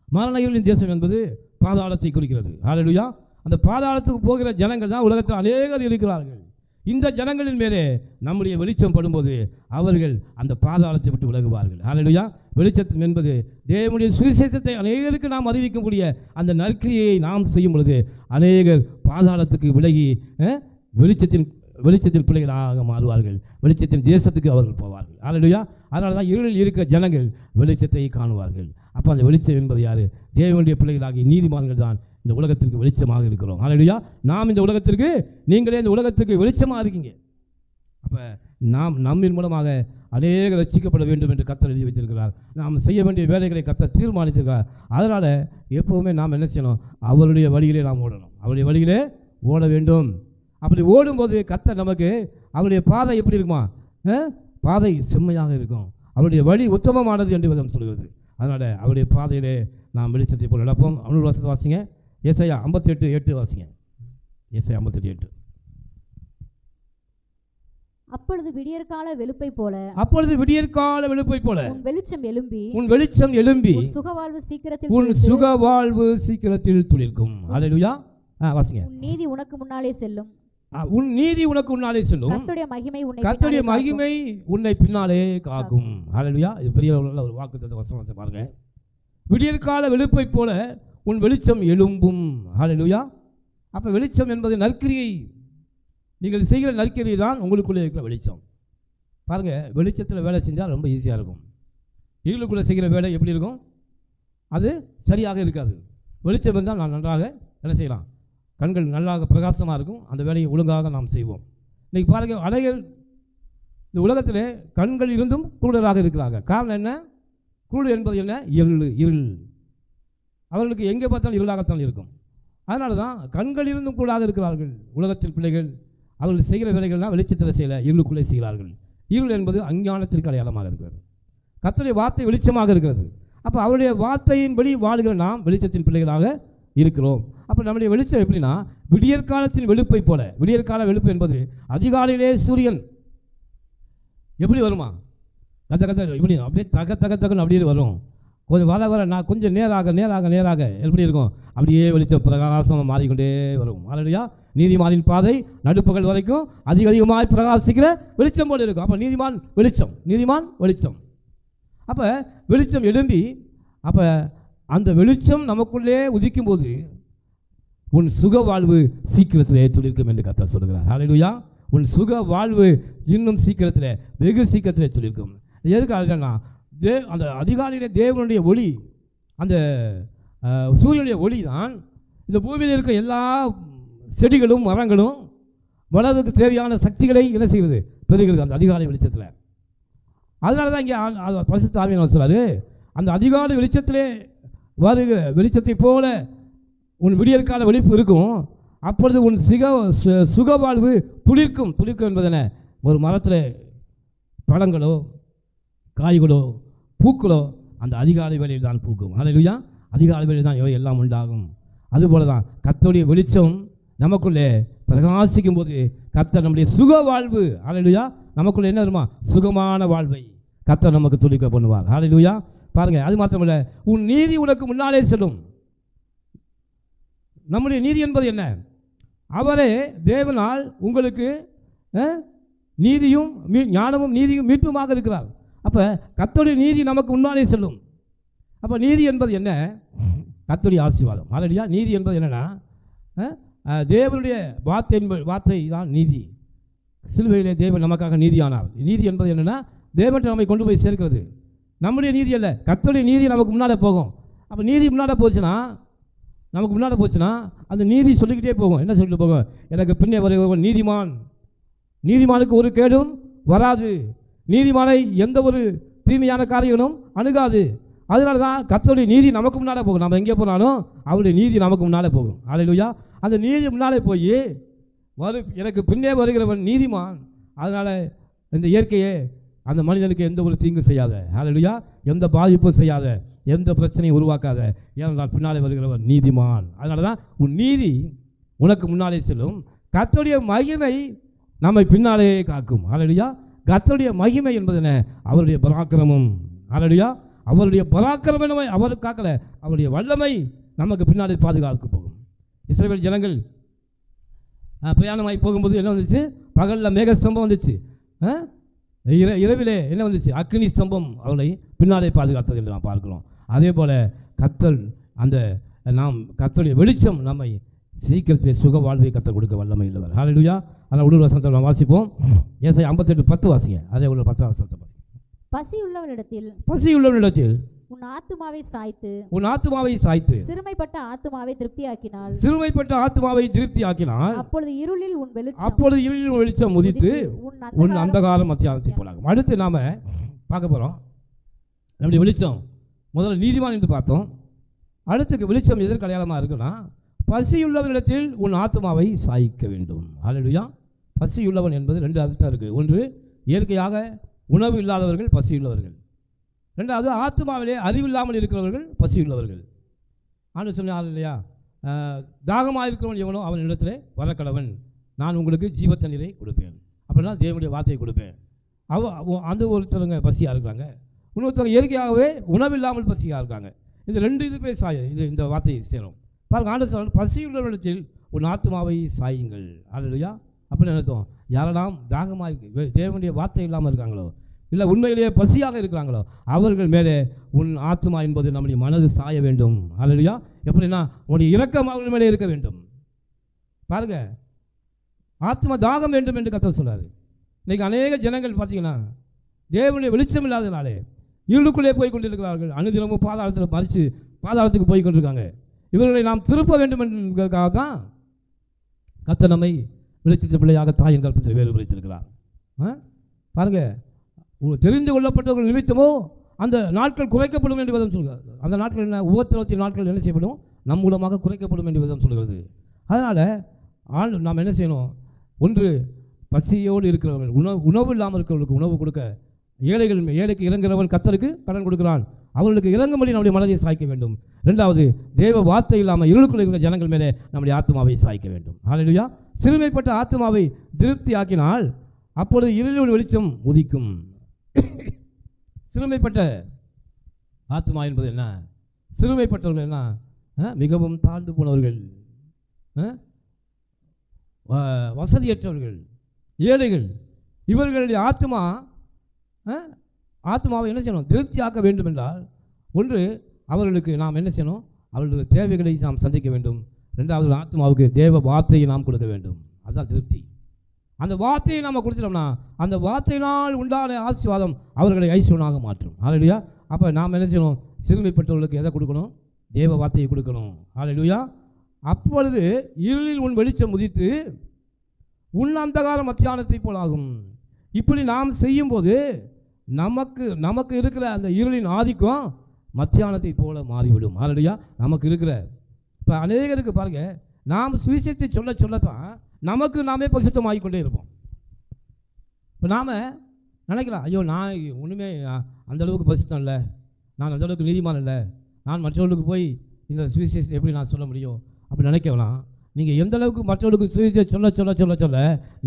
மரண இருளின் தேசம் என்பது பாதாளத்தை குறிக்கிறது. ஹல்லேலூயா. அந்த பாதாளத்துக்கு போகிற ஜனங்கள் தான் உலகத்தில் அநேகர் இருக்கிறார்கள். இந்த ஜனங்களின் மேலே நம்முடைய வெளிச்சம் படும்போது அவர்கள் அந்த பாதாளத்தை விட்டு விலகுவார்கள். ஹல்லேலூயா. வெளிச்சம் என்பது தேவனுடைய சுவிசேஷத்தை அநேகருக்கு நாம் அறிவிக்கக்கூடிய அந்த நற்கிரியை நாம் செய்யும் பொழுது அநேகர் பாதாளத்துக்கு விலகி வெளிச்சத்தின் பிள்ளைகளாக மாறுவார்கள். வெளிச்சத்தின் தேசத்துக்கு அவர்கள் போவார்கள். ஹல்லேலூயா. அதனால தான் இருளில் இருக்கிற ஜனங்கள் வெளிச்சத்தை காணுவார்கள். அப்போ அந்த வெளிச்சம் என்பது யார்? தேவனுடைய பிள்ளைகளாகி நீதிமான்கள் தான் இந்த உலகத்திற்கு வெளிச்சமாக இருக்கிறோம். ஹல்லேலூயா. நாம் இந்த உலகத்திற்கு, நீங்களே இந்த உலகத்துக்கு வெளிச்சமாக இருக்கீங்க. அப்போ நம்மின் மூலமாக அநேக ரட்சிக்கப்பட வேண்டும் என்று கர்த்தர் எழுதி வைத்திருக்கிறார். நாம் செய்ய வேண்டிய வேலைகளை கர்த்தர் தீர்மானித்திருக்கிறார். அதனால் எப்போவுமே நாம் என்ன செய்யணும்? அவருடைய வழியிலே நாம் ஓடணும். அவருடைய வழியிலே ஓட வேண்டும். அப்படி ஓடும்போது கர்த்தர் நமக்கு அவருடைய பாதை எப்படி இருக்குமா? பாதை செம்மையாக இருக்கும். அவருடைய வழி உத்தமமானது என்று விதம் சொல்கிறது. அதனால் அவருடைய பாதையிலே நாம் வெளிச்சத்தை போல் நடப்போம். 9 வருஷத்தை வாசிங்க. ஏசாயா 58:8 வாசிங்க. ஏசாயா 58:8. அப்பொழுது விடியற்கால வெளுப்பை போல உன் வெளிச்சம் எழும்பி உன் சுகவாழ்வு சீக்கிரத்தில் துளிர்க்கும். ஹல்லேலூயா. வாசிங்க. உன் நீதி உனக்கு முன்னாலே செல்லும். கர்த்தருடைய மகிமை உன்னை பின்னாலே காக்கும். ஹல்லேலூயா. இது பெரிய ஒரு வாக்குத்தத்த வசனத்தை பாருங்க. விடியற்கால வெளுப்பை போல உன் வெளிச்சம் எழும்பும். ஹல்லேலூயா. அப்போ வெளிச்சம் என்பது நற்கிரியை, நீங்கள் செய்கிற நற்கிரியை தான் உங்களுக்குள்ளே இருக்கிற வெளிச்சம். பாருங்கள், வெளிச்சத்தில் வேலை செஞ்சால் ரொம்ப ஈஸியாக இருக்கும். இருளுக்குள்ளே செய்கிற வேலை எப்படி இருக்கும்? அது சரியாக இருக்காது. வெளிச்சம் இருந்தால் நான் நன்றாக என்ன செய்யலாம்? கண்கள் நல்லாக பிரகாசமாக இருக்கும். அந்த வேலையை ஒழுங்காக நாம் செய்வோம். இன்றைக்கி பாருங்கள், அநேகர் இந்த உலகத்தில் கண்கள் இருந்தும் குருடராக இருக்கிறார்கள். காரணம் என்ன? குருடு என்பது என்ன? இருள். அவர்களுக்கு எங்கே பார்த்தாலும் இருளாகத்தான் இருக்கும். அதனால தான் கண்கள் இருந்தும் குருடாக இருக்கிறார்கள். உலகத்தில் பிள்ளைகள் அவர்கள் செய்கிற வேலைகள்லாம் வெளிச்சத்தில் செய்யலை, இருளுக்குள்ளே செய்கிறார்கள். இருள் என்பது அஞ்ஞானத்திற்கு அடையாளமாக இருக்கிறது. கர்த்தருடைய வார்த்தை வெளிச்சமாக இருக்கிறது. அப்போ அவருடைய வார்த்தையின்படி வாழுகிற நாம் வெளிச்சத்தின் பிள்ளைகளாக இருக்கிறோம். அப்போ நம்முடைய வெளிச்சம் எப்படின்னா, விடியற்காலத்தின் வெளுப்பை போல. விடியற்கால வெளுப்பு என்பது அதிகாலையிலே சூரியன் எப்படி வருமா? இப்படி அப்படியே தகன்னு அப்படியே வரும். கொஞ்சம் வர நான் கொஞ்சம் நேராக எப்படி இருக்கும்? அப்படியே வெளிச்சம் பிரகாசமாக மாறிக்கொண்டே வரும். ஹல்லேலூயா. நீதிமானின் பாதை நடுப்பகல் வரைக்கும் அதிகமாக பிரகாசிக்கிற வெளிச்சம் போல இருக்கும். அப்போ நீதிமான் வெளிச்சம். அப்போ வெளிச்சம் எழும்பி, அப்போ அந்த வெளிச்சம் நமக்குள்ளே உதிக்கும் போது உன் சுக வாழ்வு சீக்கிரத்திலே துளிர்க்கும் என்று கர்த்தர் சொல்கிறார். ஹல்லேலூயா. உன் சுக வாழ்வு இன்னும் சீக்கிரத்தில், வெகு சீக்கிரத்திலே துளிர்க்கும். எதுக்காகனா, அந்த அதிகாலையிலே தேவனுடைய ஒளி, அந்த சூரியனுடைய ஒளி தான் இந்த பூமியில் இருக்கிற எல்லா செடிகளும் மரங்களும் வளர்வதற்கு தேவையான சக்திகளை என்ன செய்கிறது? பெறுகிறது அந்த அதிகாலை வெளிச்சத்தில். அதனால தான் இங்கே பரிசுத்த ஆவியானவர் சொல்றாரு, அந்த அதிகாலை வெளிச்சத்திலே வருகிற வெளிச்சத்தை போல உன் விடியற்கால வெளிப்பு இருக்கும். அப்பொழுது உன் சுகவாழ்வு துளிர்க்கும். என்பது என்ன? ஒரு மரத்தில் பழங்களோ காய்களோ பூக்களோ அந்த அதிகாலை வேளையில் தான் பூக்கும். ஹல்லேலூயா. அதிகாலை வேளையில் தான் எல்லாம் உண்டாகும். அதுபோல தான் கர்த்தருடைய வெளிச்சம் நமக்குள்ளே பிரகாசிக்கும் போது கர்த்தர் நம்முடைய சுக வாழ்வு, ஹல்லேலூயா, நமக்குள்ளே என்ன வருமா? சுகமான வாழ்வை கர்த்தர் நமக்கு துளிக்க பண்ணுவார். ஹல்லேலூயா. பாருங்கள், அது மாத்திரமல்ல, உன் நீதி உனக்கு முன்னாலே செல்லும். நம்முடைய நீதி என்பது என்ன? அவரே தேவனால் உங்களுக்கு நீதியும் ஞானமும் நீதியும் மீட்புமாக இருக்கிறார். அப்போ கர்த்தருடைய நீதி நமக்கு முன்னாலே செல்லும். அப்போ நீதி என்பது என்ன? கர்த்தருடைய ஆசீர்வாதம். ஹல்லேலூயா. நீதி என்பது என்னென்னா, தேவனுடைய வார்த்தை தான் நீதி. சிலுவையிலே தேவன் நமக்காக நீதியானார். நீதி என்பது என்னென்னா, தேவன் நம்மை கொண்டு போய் சேர்க்கிறது. நம்முடைய நீதி அல்ல, கர்த்தருடைய நீதி நமக்கு முன்னாடி போகும். அப்போ நீதி முன்னாடி போச்சுன்னா அந்த நீதி சொல்லிக்கிட்டே போகும். என்ன சொல்லிட்டு போகும்? எனக்கு பின்னே வருகிறவன் நீதிமானுக்கு ஒரு கேடும் வராது, நீதிமானை எந்த ஒரு தீமையான காரியங்களும் அணுகாது. அதனால தான் கர்த்தருடைய நீதி நமக்கு முன்னாலே போகும். நம்ம எங்கே போனாலும் அவருடைய நீதி நமக்கு முன்னாலே போகும். ஹல்லேலூயா. அந்த நீதி முன்னாலே போய் எனக்கு பின்னே வருகிறவன் நீதிமான். அதனால் இந்த இயற்கையே அந்த மனிதனுக்கு எந்த ஒரு தீங்கும் செய்யாத, ஹல்லேலூயா, எந்த பாதிப்பும் செய்யாத, எந்த பிரச்சனையும் உருவாக்காத, ஏனென்றால் பின்னாலே வருகிறவன் நீதிமான். அதனால தான் உன் நீதி உனக்கு முன்னாலே செல்லும். கர்த்தருடைய மகிமை நம்மை பின்னாலே காக்கும். ஹல்லேலூயா. கர்த்தருடைய மகிமை என்பது என்ன? அவருடைய பராக்கிரமம். ஹல்லேலூயா. அவருடைய பராக்கிரமனை அவர் காக்கல, அவருடைய வல்லமை நமக்கு பின்னாடி பாதுகாக்க போகும். இஸ்ரவேல் ஜனங்கள் பிரயாணமாகி போகும்போது என்ன வந்துச்சு? பகலில் மேக ஸ்தம்பம் வந்துச்சு, இரவிலே என்ன வந்துச்சு? அக்னி ஸ்தம்பம் அவளை பின்னாலே பாதுகாத்தது என்று நாம் பார்க்கிறோம். அதே போல் கர்த்தர் நாம் கர்த்தருடைய வெளிச்சம் நம்மை சீக்கிரத்திலே சுக வாழ்வை கர்த்தர் கொடுக்க வல்லமை இல்லவர். ஹல்லேலூயா. அதனால் உள்ளூர் வசனத்தை நாம் வாசிப்போம். ஏசாயா 58:10 வாசிங்க. அதே உள்ள 10 வசனத்தை வாசிங்க. பசியுள்ளவனிடத்தில் உன் ஆத்துமாவை சாய்த்து சிறுமைப்பட்ட ஆத்துமாவை திருப்தியாக்கினால் அப்பொழுது இருளில் உன் வெளிச்சம் உதித்து உன் அந்தகாரம் மத்தியானத்தை போலாகும். அடுத்து நாம பார்க்க போறோம் நம்முடைய வெளிச்சம். முதல்ல நீதிமான் என்று பார்த்தோம். அடுத்து வெளிச்சம் எதற்கு அடையாளமாக இருக்குன்னா, பசியுள்ளவனிடத்தில் உன் ஆத்துமாவை சாய்க்க வேண்டும். ஹல்லேலூயா. பசியுள்ளவன் என்பது 2 அர்த்தம் இருக்குது. ஒன்று, இயற்கையாக உணவு இல்லாதவர்கள் பசியுள்ளவர்கள். 2வது, ஆத்மாவிலே அறிவில்லாமல் இருக்கிறவர்கள் பசியுள்ளவர்கள். ஆண்டு சொன்னார் இல்லையா, தாகமாக இருக்கிறவன் எவனோ அவன் இடத்திலே வரக்கடவன், நான் உங்களுக்கு ஜீவ தண்ணீரை கொடுப்பேன். அப்படின்னா தேவனுடைய வார்த்தையை கொடுப்பேன். அந்த ஒருத்தவங்க பசியாக இருக்கிறாங்க, இன்னொருத்தவங்க இயற்கையாகவே உணவில்லாமல் பசியாக இருக்காங்க. இந்த 2 இதுவே இந்த வார்த்தையை சேரும். பாருங்க, ஆண்டு சொல்ல பசியுள்ளவனிடத்தில் உன் ஆத்மாவை சாயுங்கள். ஹல்லேலூயா. அப்படின்னு அர்த்தம், யாரெல்லாம் தாகமாக தேவனுடைய வார்த்தை இல்லாமல் இருக்காங்களோ, இல்லை உண்மையிலேயே பசியாக இருக்கிறாங்களோ, அவர்கள் மேலே உன் ஆத்மா என்பது நம்முடைய மனது சாய வேண்டும். ஹல்லேலூயா. எப்படின்னா உன்னுடைய இரக்கம் அவர்கள் மேலே இருக்க வேண்டும். பாருங்க, ஆத்மா தாகம் வேண்டும் என்று கர்த்தர் சொன்னார். இன்றைக்கி அநேக ஜனங்கள் பார்த்தீங்கன்னா தேவனுடைய வெளிச்சம் இல்லாதனாலே இருளுக்குள்ளே போய் கொண்டிருக்கிறார்கள். அனுதினமும் பாதாளத்தில் மறித்து பாதாளத்துக்கு போய் கொண்டிருக்காங்க. இவர்களை நாம் திருப்ப வேண்டும் என்பதற்காக தான் கர்த்தர் நம்மை வெளிச்சத்தின் பிள்ளையாக தாயின் கற்பத்தில் வேறு விளைத்திருக்கிறார். பாருங்க, தெரிந்து கொள்ளப்பட்டவர்கள் நிமித்தமோ அந்த நாட்கள் குறைக்கப்படும் என்று விதம் சொல்கிறார். அந்த நாட்கள் என்ன, உபத்திரவத்தின் நாட்கள் என்ன செய்யப்படும்? நம் மூலமாக குறைக்கப்படும் என்று விதம் சொல்கிறது. அதனால் நாம் என்ன செய்யணும்? ஒன்று, பசியோடு இருக்கிறவர்கள், உணவு இல்லாமல் இருக்கிறவர்களுக்கு உணவு கொடுக்க, ஏழைக்கு இறங்குகிறவன் கர்த்தருக்கு கடன் கொடுக்கிறான், அவர்களுக்கு இறங்கும்படி நம்முடைய மனதை சாய்க்க வேண்டும். 2வது, தேவ வார்த்தை இல்லாமல் இருளுக்குள்ள இருக்கிற ஜனங்கள் மேலே நம்முடைய ஆத்மாவை சாய்க்க வேண்டும். ஹல்லேலூயா. சிறுமைப்பட்ட ஆத்மாவை திருப்தி ஆக்கினால் அப்பொழுது இருளின் வெளிச்சம் உதிக்கும். சிறுமைப்பட்ட ஆத்மா என்பது என்ன? சிறுமைப்பட்டவர்கள் என்ன? மிகவும் தாழ்ந்து போனவர்கள், வசதியற்றவர்கள், ஏழைகள். இவர்களுடைய ஆத்மாவை என்ன செய்யணும்? திருப்தியாக்க வேண்டும் என்றால், ஒன்று, அவர்களுக்கு நாம் என்ன செய்யணும்? அவர்களுடைய தேவைகளை நாம் சந்திக்க வேண்டும். 2வது, ஆத்மாவுக்கு தேவ வார்த்தையை நாம் கொடுக்க வேண்டும். அதுதான் திருப்தி. அந்த வார்த்தையை நாம் கொடுத்துட்டோம்னா அந்த வார்த்தையினால் உண்டான ஆசீர்வாதம் அவர்களை ஐஸ்வர்யனாக மாற்றும். ஹல்லேலூயா. அப்போ நாம் என்ன செய்யணும்? சிறுமைப்பட்டவர்களுக்கு எதை கொடுக்கணும்? தேவ வார்த்தையை கொடுக்கணும். ஹல்லேலூயா. அப்பொழுது இருளில் உன் வெளிச்சம் உதித்து உன் அந்தகார மத்தியானத்தை போலாகும். இப்படி நாம் செய்யும்போது நமக்கு இருக்கிற அந்த இருளின் ஆதிக்கம் மத்தியானத்தை போல மாறிவிடும். ஹல்லேலூயா. நமக்கு இருக்கிற இப்போ அநேகருக்கு பாருங்கள், நாம் சுவிசேஷத்தை சொல்லத்தான் நமக்கு நாமே பரிசுத்தமாகிக்கொண்டே இருப்போம். இப்போ நாம் நினைக்கலாம், ஐயோ நான் ஒன்றுமே அந்தளவுக்கு பரிசுத்தம் இல்லை, நான் அந்தளவுக்கு நீதிமான் இல்லை, நான் மற்றவர்களுக்கு போய் இந்த சுவிசேஷத்தை எப்படி நான் சொல்ல முடியும் அப்படி நினைக்கலாம். நீங்கள் எந்த அளவுக்கு மற்றவர்களுக்கு சுவிசேஷம் சொல்ல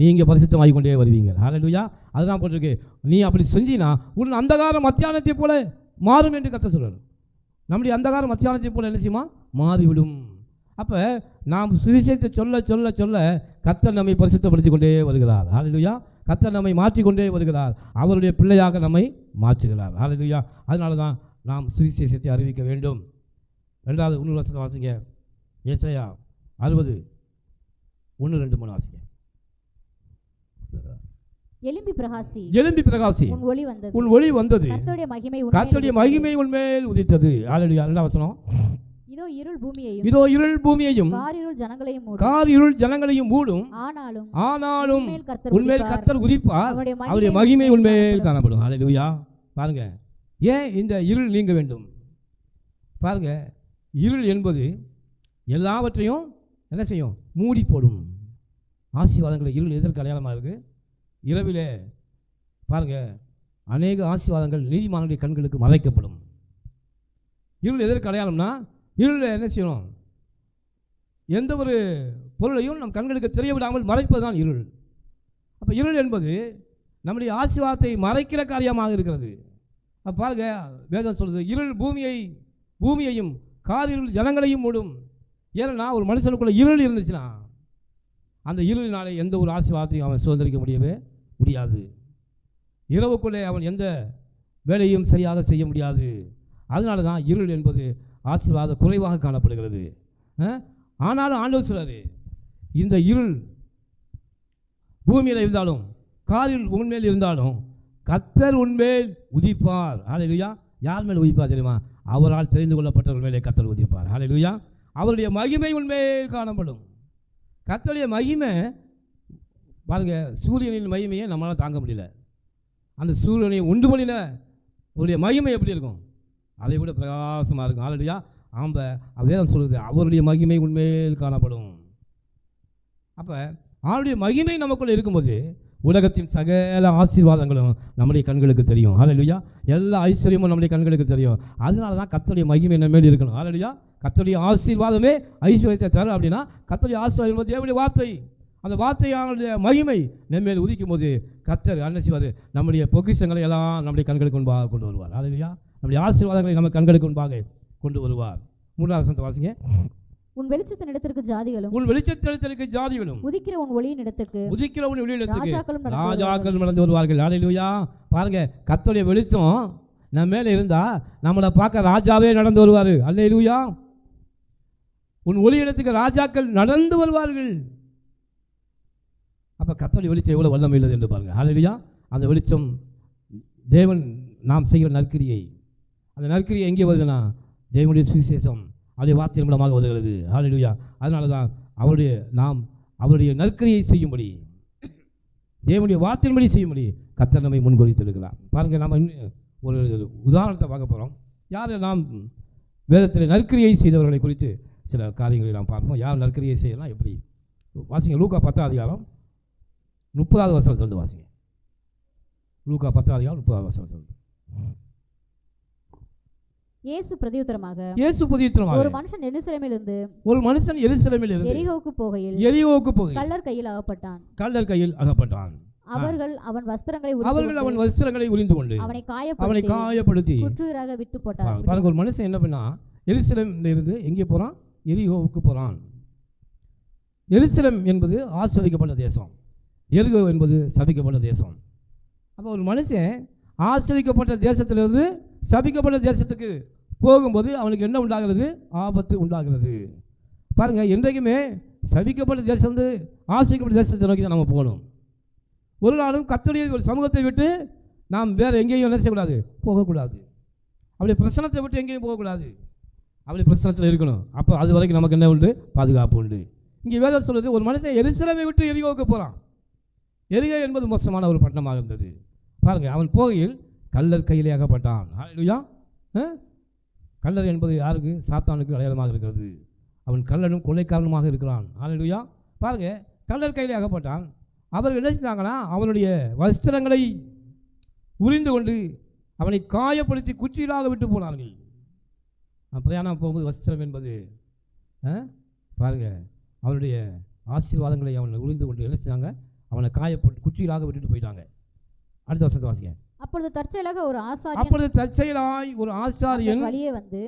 நீங்கள் பரிசுத்தமாகிக்கொண்டே வருவீங்க. ஹல்லேலூயா. அதுதான் போட்டிருக்கு, நீ அப்படி செஞ்சினா உன் அந்தகார மத்தியானத்தை போல மாறும் என்று கர்த்தர் சொல்கிறார். நம்முடைய அந்தகார மத்தியானத்தை போல என்ன செய்யுமா? மாறிவிடும். அப்போ நாம் சுவிசேஷத்தை சொல்ல கர்த்தர் நம்மை பரிசுத்தப்படுத்தி கொண்டே வருகிறார். ஹல்லேலூயா. கர்த்தர் நம்மை மாற்றிக்கொண்டே வருகிறார். அவருடைய பிள்ளையாக நம்மை மாற்றுகிறார். ஹல்லேலூயா. அதனால தான் நாம் சுவிசேஷத்தை அறிவிக்க வேண்டும். 2வது 1 வருஷத்தை வாசிங்க. ஏசாயா 60:1-2-3 வாசிங்க. எழும்பி பிரகாசி, உன் ஒளி வந்தது, கர்த்தருடைய மகிமை உன்மேல் உதித்தது. ஹல்லேலூயா. 2வது வசனம், இதோ இருள் பூமியையும் கார் இருள் ஜனங்களையும் மூடும், ஆனாலும் உன்மேல் கர்த்தர் உதிப்பார், அவருடைய மகிமை உன்மேல் காணப்படும். ஹல்லேலூயா. பாருங்க, ஏன் இந்த இருள் நீங்க வேண்டும்? பாருங்க, இருள் என்பது எல்லாவற்றையும் என்ன செய்யும்? மூடி போடும். ஆசீர்வாதங்களை இருள் எதற்கு அடையாளமாக இருக்குது? இரவிலே பாருங்கள், அநேக ஆசீர்வாதங்கள் நீதிமானுடைய கண்களுக்கு மறைக்கப்படும். இருள் எதற்கு அடையாளம்னா, இருளில் என்ன செய்யணும்? எந்த ஒரு பொருளையும் நம் கண்களுக்கு தெரிய விடாமல் மறைப்பது தான் இருள். அப்போ இருள் என்பது நம்முடைய ஆசீர்வாதத்தை மறைக்கிற காரியமாக இருக்கிறது. பாருங்க, வேதம் சொல்லுது இருள் பூமியையும் காரிருள் ஜனங்களையும் மூடும். ஏன்னா ஒரு மனுஷனுக்குள்ள இருள் இருந்துச்சுன்னா அந்த இருளினாலே எந்த ஒரு ஆசீர்வாதத்தையும் அவன் சுதந்திரிக்க முடியவே முடியாது. இரவுக்குள்ளே அவன் எந்த வேலையும் சரியாக செய்ய முடியாது. அதனால தான் இருள் என்பது ஆசீர்வாத குறைவாக காணப்படுகிறது. ஆனாலும் ஆண்டவர் சொல்றாரு, இந்த இருள் பூமியில் இருந்தாலும் காரில் உன்மேல் இருந்தாலும் கர்த்தர் உன்மேல் உதிப்பார். ஹல்லேலூயா. யார் மேல் உதிப்பார் தெரியுமா? அவரால் தெரிந்து கொள்ளப்பட்டவர் மேலே கர்த்தர் உதிப்பார். ஹல்லேலூயா. அவருடைய மகிமை உன்மேல் காணப்படும். கர்த்தருடைய மகிமை பாருங்க, சூரியனின் மகிமையை நம்மளால் தாங்க முடியல. அந்த சூரியனை உண்டு பண்ணின அவருடைய மகிமை எப்படி இருக்கும்? அதை விட பிரகாசமாக இருக்கும். ஹல்லேலூயா. ஆம்ப வேதம் சொல்லுது, அவருடைய மகிமை உண்மையில் காணப்படும். அப்போ அவருடைய மகிமை நமக்குள்ளே இருக்கும்போது உலகத்தின் சகல ஆசீர்வாதங்களும் நம்முடைய கண்களுக்கு தெரியும். ஹல்லேலூயா. எல்லா ஐஸ்வர்யமும் நம்முடைய கண்களுக்கு தெரியும். அதனால தான் கர்த்தருடைய மகிமை நம்ம மேல் இருக்கணும். ஹல்லேலூயா. கர்த்தருடைய ஆசீர்வாதமே ஐஸ்வர்யத்தை தரும். அப்படின்னா கர்த்தருடைய ஆசீர்வாதம் என்பது தேவனுடைய வார்த்தை. அந்த வார்த்தையானுடைய மகிமை நம்ம மேல் உதிக்கும் போது கர்த்தர் என்ன செய்வார்? நம்முடைய பொக்கிஷங்களை எல்லாம் நம்முடைய கண்களுக்கு முன்பாக கொண்டு வருவார். ஹல்லேலூயா. நம்முடைய ஆசீர்வாதங்களை நம்ம கண்களுக்கு முன்பாக கொண்டு வருவார். 3வது வசனத்தை வாசிங்க. உன் வெளிச்சத்தின் இடத்திற்கு ஜாதிகளும் உன் வெளிச்சத்திற்கு ஜாதிகளும் உதிக்கிற உன் ஒளியின் இடத்துக்கு ராஜாக்கள் நடந்து வருவார்கள். ஹல்லேலூயா. பாருங்க, கர்த்தருடைய வெளிச்சம் நம்ம மேலே இருந்தா நம்மளை பார்க்க ராஜாவே நடந்து வருவார். ஹல்லேலூயா. உன் ஒளி இடத்துக்கு ராஜாக்கள் நடந்து வருவார்கள். அப்போ கர்த்தருடைய வெளிச்சம் எவ்வளோ வல்லமை உள்ளது என்று பாருங்க. ஹல்லேலூயா. அந்த வெளிச்சம் தேவன் நாம் செய்கிற நற்கிரியை, அந்த நற்கிரியை எங்கே வருதுன்னா தேவனுடைய சுவிசேஷம் அவருடைய வார்த்தையின் மூலமாக வருகிறது. ஹல்லேலூயா. அதனால தான் அவருடைய நற்கிரியை செய்யும்படி, தேவனுடைய வார்த்தையின்படி செய்யும்படி கர்த்தர் நம்மை முன்குறித்திருக்கிறார். பாருங்கள், நாம் இன்னும் ஒரு உதாரணத்தை பார்க்க போகிறோம். யார் நாம் வேதத்தில் நற்கிரியை செய்தவர்களை குறித்து சில காரியங்களை நாம் பார்ப்போம். யார் நற்கிரியை செய்யலாம் எப்படி வாசிங்க. லூக்கா 10ஆம் அதிகாரம் 30வது வசனத்திலிருந்து வாசிங்க. லூக்கா 10ஆம் அதிகாரம் 30வது வசனத்திலிருந்து. இயேசு பிரதியுத்தரமாக ஒரு மனுஷன் எருசலேமிலிருந்து எரிகோவுக்கு போகையில் கள்ளர் கையில் அகப்பட்டான். அவர்கள் அவன் வஸ்திரங்களை உரிந்து கொண்டு அவனை காயப்படுத்தி குற்றுயிராக விட்டு போட்டார். பாருங்க, ஒரு மனுஷன் என்ன பண்ணா, எருசலேமில் இருந்து எங்கே போறான்? எரிகோவுக்கு போறான். எருசலேம் என்பது ஆசீர்வதிக்கப்பட்ட தேசம், எரிகோ என்பது சபிக்கப்பட்ட தேசம். அப்போ ஒரு மனுஷன் ஆசீர்வதிக்கப்பட்ட தேசத்திலிருந்து சபிக்கப்பட்ட தேசத்துக்கு போகும்போது அவனுக்கு என்ன உண்டாகிறது? ஆபத்து உண்டாகிறது. பாருங்கள், என்றைக்குமே சபிக்கப்பட்ட தேசம் வந்து ஆசீர்வதிக்கப்பட்ட தேசத்தை நோக்கி தான் நம்ம போகணும். ஒரு நாளும் கர்த்தருடைய ஒரு சமூகத்தை விட்டு நாம் வேறு எங்கேயும் என்ன செய்யக்கூடாது? போகக்கூடாது. அப்படி பிரச்சனத்தை விட்டு எங்கேயும் போகக்கூடாது. அப்படி பிரச்சனத்தில் இருக்கணும். அப்போ அது வரைக்கும் நமக்கு என்ன உண்டு? பாதுகாப்பு உண்டு. இங்கே வேதம் சொல்லுது, ஒரு மனுஷன் எருசலேமை விட்டு எரிகோவுக்கு போகிறான். எரிகோ என்பது மோசமான ஒரு பட்டணமாக இருந்தது. பாருங்கள், அவன் போகையில் கள்ளர் கையிலே அகப்பட்டான். ஹல்லேலூயா. கள்ளர் என்பது யாருக்கு? சாத்தானுக்கு அடையாளமாக இருக்கிறது. அவன் கள்ளனும் கொள்ளைக்காரனுமாக இருக்கிறான். ஹல்லேலூயா. பாருங்கள், கள்ளர் கையிலே அகப்பட்டான். அவர்கள் என்ன செஞ்சாங்கன்னா, அவனுடைய வஸ்திரங்களை உரிந்து கொண்டு அவனை காயப்படுத்தி குச்சியிலாக விட்டு போனார்கள். பிரயாணம் போகும்போது வஸ்திரம் என்பது பாருங்கள், அவனுடைய ஆசீர்வாதங்களை அவனை உரிந்து கொண்டு என்ன செஞ்சாங்க? அவனை காயப்பட்டு குச்சியிலாக விட்டுட்டு போயிட்டாங்க. அடுத்த வசனத்தை வாசிங்க. அப்பொழுது தற்செயலாய் ஒரு ஆசாரியன்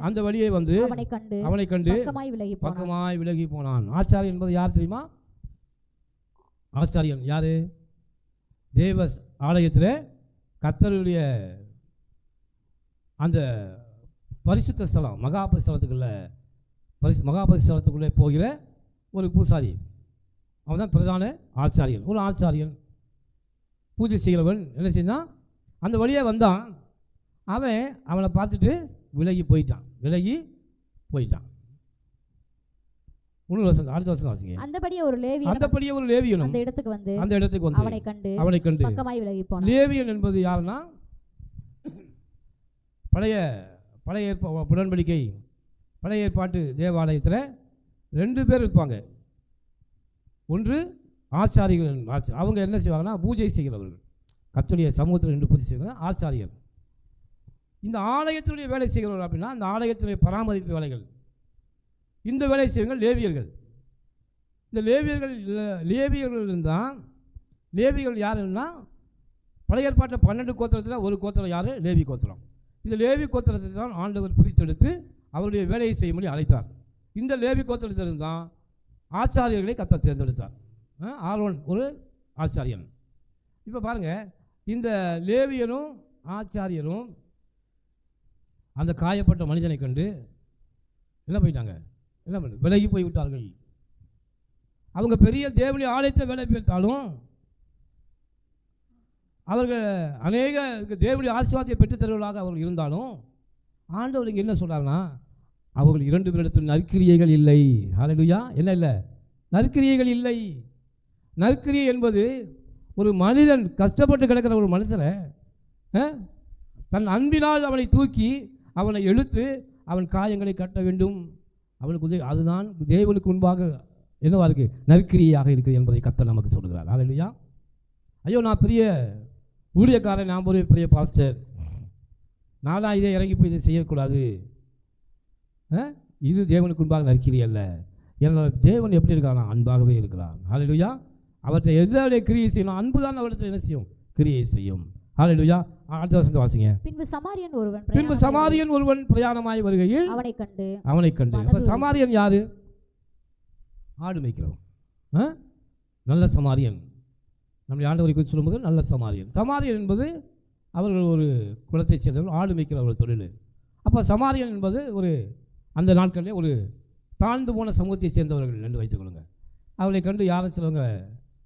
அந்த வழியே வந்து அவனை கண்டு பக்கமாய் விலகி போனான். ஆசாரியன் என்பது யார் தெரியுமா? ஆசாரியன் யாரு? தேவ ஆலயத்தில் கர்த்தருடைய அந்த பரிசுத்த ஸ்தலம், மகாபரிசுத்தலத்துக்குள்ளே போகிற ஒரு பூசாரி, அவன் தான் பிரதான ஆச்சாரியன். ஒரு ஆச்சாரியன் பூஜை செய்கிறவன் என்ன செய்தான்? அந்த வழியாக வந்தான். அவனை பார்த்துட்டு விலகி போயிட்டான். அடுத்த வருஷம் வாசிங்க. அந்தபடியே ஒரு லேவியன் அந்த இடத்துக்கு வந்து அவனை கண்டு பக்கமாய் விலகி போனான். லேவியன் என்பது யாருன்னா, பழைய உடன்படிக்கை பழைய ஏற்பாட்டு தேவாலயத்தில் 2 பேர் இருப்பாங்க. ஒன்று ஆச்சாரியர்கள். அவங்க என்ன செய்வாங்கன்னா, பூஜை செய்கிறவர்கள். கர்த்தருடைய சமூகத்தில் 2 பூஜை செய்வாங்க. ஆச்சாரியர். இந்த ஆலயத்தினுடைய வேலை செய்கிறவர்கள் அப்படின்னா, இந்த ஆலயத்தினுடைய பராமரிப்பு வேலைகள், இந்த வேலை செய்வங்க லேவியர்கள். இந்த லேவியர்கள் இருந்தால், லேவியர்கள் யாருன்னா, பழைய ஏற்பாட்டில் 12 கோத்திரத்தில் ஒரு கோத்திரம் யார்? லேவி கோத்திரம். இந்த லேவி கோத்திரத்தை தான் ஆண்டவர் பிரித்தெடுத்து அவருடைய வேலையை செய்யும்படி அழைத்தார். இந்த லேவி கோத்திரத்திலிருந்து தான் ஆச்சாரியர்களை கர்த்தர் தேர்ந்தெடுத்தார். ஆரோன் ஒரு ஆச்சாரியன். இப்போ பாருங்கள், இந்த லேவியனும் ஆச்சாரியரும் அந்த காயப்பட்ட மனிதனை கண்டு என்ன பண்ணிட்டாங்க, என்ன பண்ண விலகி போய்விட்டார்கள். அவங்க பெரிய தேவனுடைய ஆலயத்தை வேலை பார்த்தாலும் அவர்கள் அநேக தேவனுடைய ஆசீர்வாதத்தை பெற்றுத்தருவதாக அவர்கள் இருந்தாலும் ஆண்டவர் இங்கே என்ன சொல்கிறாங்கன்னா, அவர்கள் 2 பேரிடத்தில் நற்கிரியைகள் இல்லை. ஹல்லேலூயா. என்ன இல்லை? நற்கிரியைகள் இல்லை. நற்கிரியை என்பது ஒரு மனிதன் கஷ்டப்பட்டு கிடக்கிற ஒரு மனுஷனை தன் அன்பினால் அவனை தூக்கி அவனை எழுத்து அவன் காயங்களை கட்ட வேண்டும், அவனுக்கு உதவி. அதுதான் தேவனுக்கு முன்பாக என்னவா இருக்குது? நற்கிரியாக இருக்குது என்பதை கர்த்தர் நமக்கு சொல்கிறார். ஹல்லேலூயா. ஐயோ, நான் பெரிய ஊழியக்காரன், நான் ஒரு பெரிய பாஸ்டர், நானா இதை இறங்கி போய் இதை செய்யக்கூடாது, இது தேவனுக்கு முன்பாக நற்கிரி அல்ல. ஏன்னா தேவன் எப்படி இருக்கானா? அன்பாகவே இருக்கிறான். ஹல்லேலூயா. அவற்றை எதிராக கிரியை செய்யணும். அன்பு தான் அவர்கிட்ட என்ன செய்யும்? கிரியை செய்யும். ஹல்லேலூயா. அடுத்த வசனத்தை வாசிங்க. பின்பு சமாரியன் ஒருவன் பிரயாணமாய் வருகையில் அவனை கண்டு. அப்போ சமாரியன் யாரு? ஆடு மேய்க்கிறவன். நல்ல சமாரியன். நம்முடைய ஆண்டவரை குறித்து சொல்லும்போது நல்ல சமாரியன். சமாரியன் என்பது அவர்கள் ஒரு குலத்தை சேர்ந்தவர்கள், ஆடு மேய்க்கிறவர்கள் தொழில். அப்போ சமாரியன் என்பது ஒரு அந்த நாட்களிலே ஒரு தாழ்ந்து போன சமூகத்தை சேர்ந்தவர்கள் என்று வைத்துக்கொள்ளுங்க. அவளை கண்டு யாரும் சிலவங்க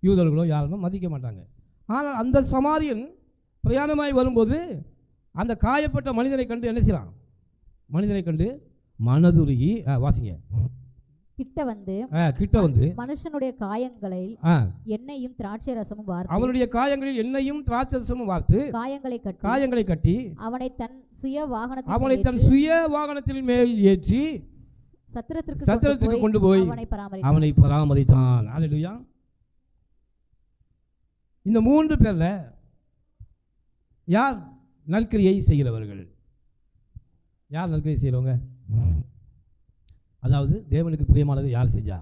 யூதர்களோ யாரும் மதிக்க மாட்டாங்க. ஆனால் அந்த சமாரியன் பிரயாணமாய் வரும்போது அந்த காயப்பட்ட மனிதனை கண்டு என்ன செய்யலாம்? மனிதனை கண்டு மனதுருகி வாசிங்க. கிட்ட வந்து மனுஷனுடைய காயங்களில் எண்ணெயும் திராட்சை ரசமும் வார்த்து, அவனுடைய காயங்களில் எண்ணெயும் திராட்சை ரசமும் வார்த்து காயங்களை கட்டி அவனை தன் சுய வாகனத்தில் மேல் ஏற்றி சத்திரத்திற்கு கொண்டு போய் அவனை பராமரித்தான். ஹல்லேலூயா. இந்த 3 பேர்ல யார் நற்கிரியை செய்கிறவர்கள்? யார் நற்கிரியை செய்கிறவங்க? அதாவது தேவனுக்கு பிரியமானது யார் செஞ்சா?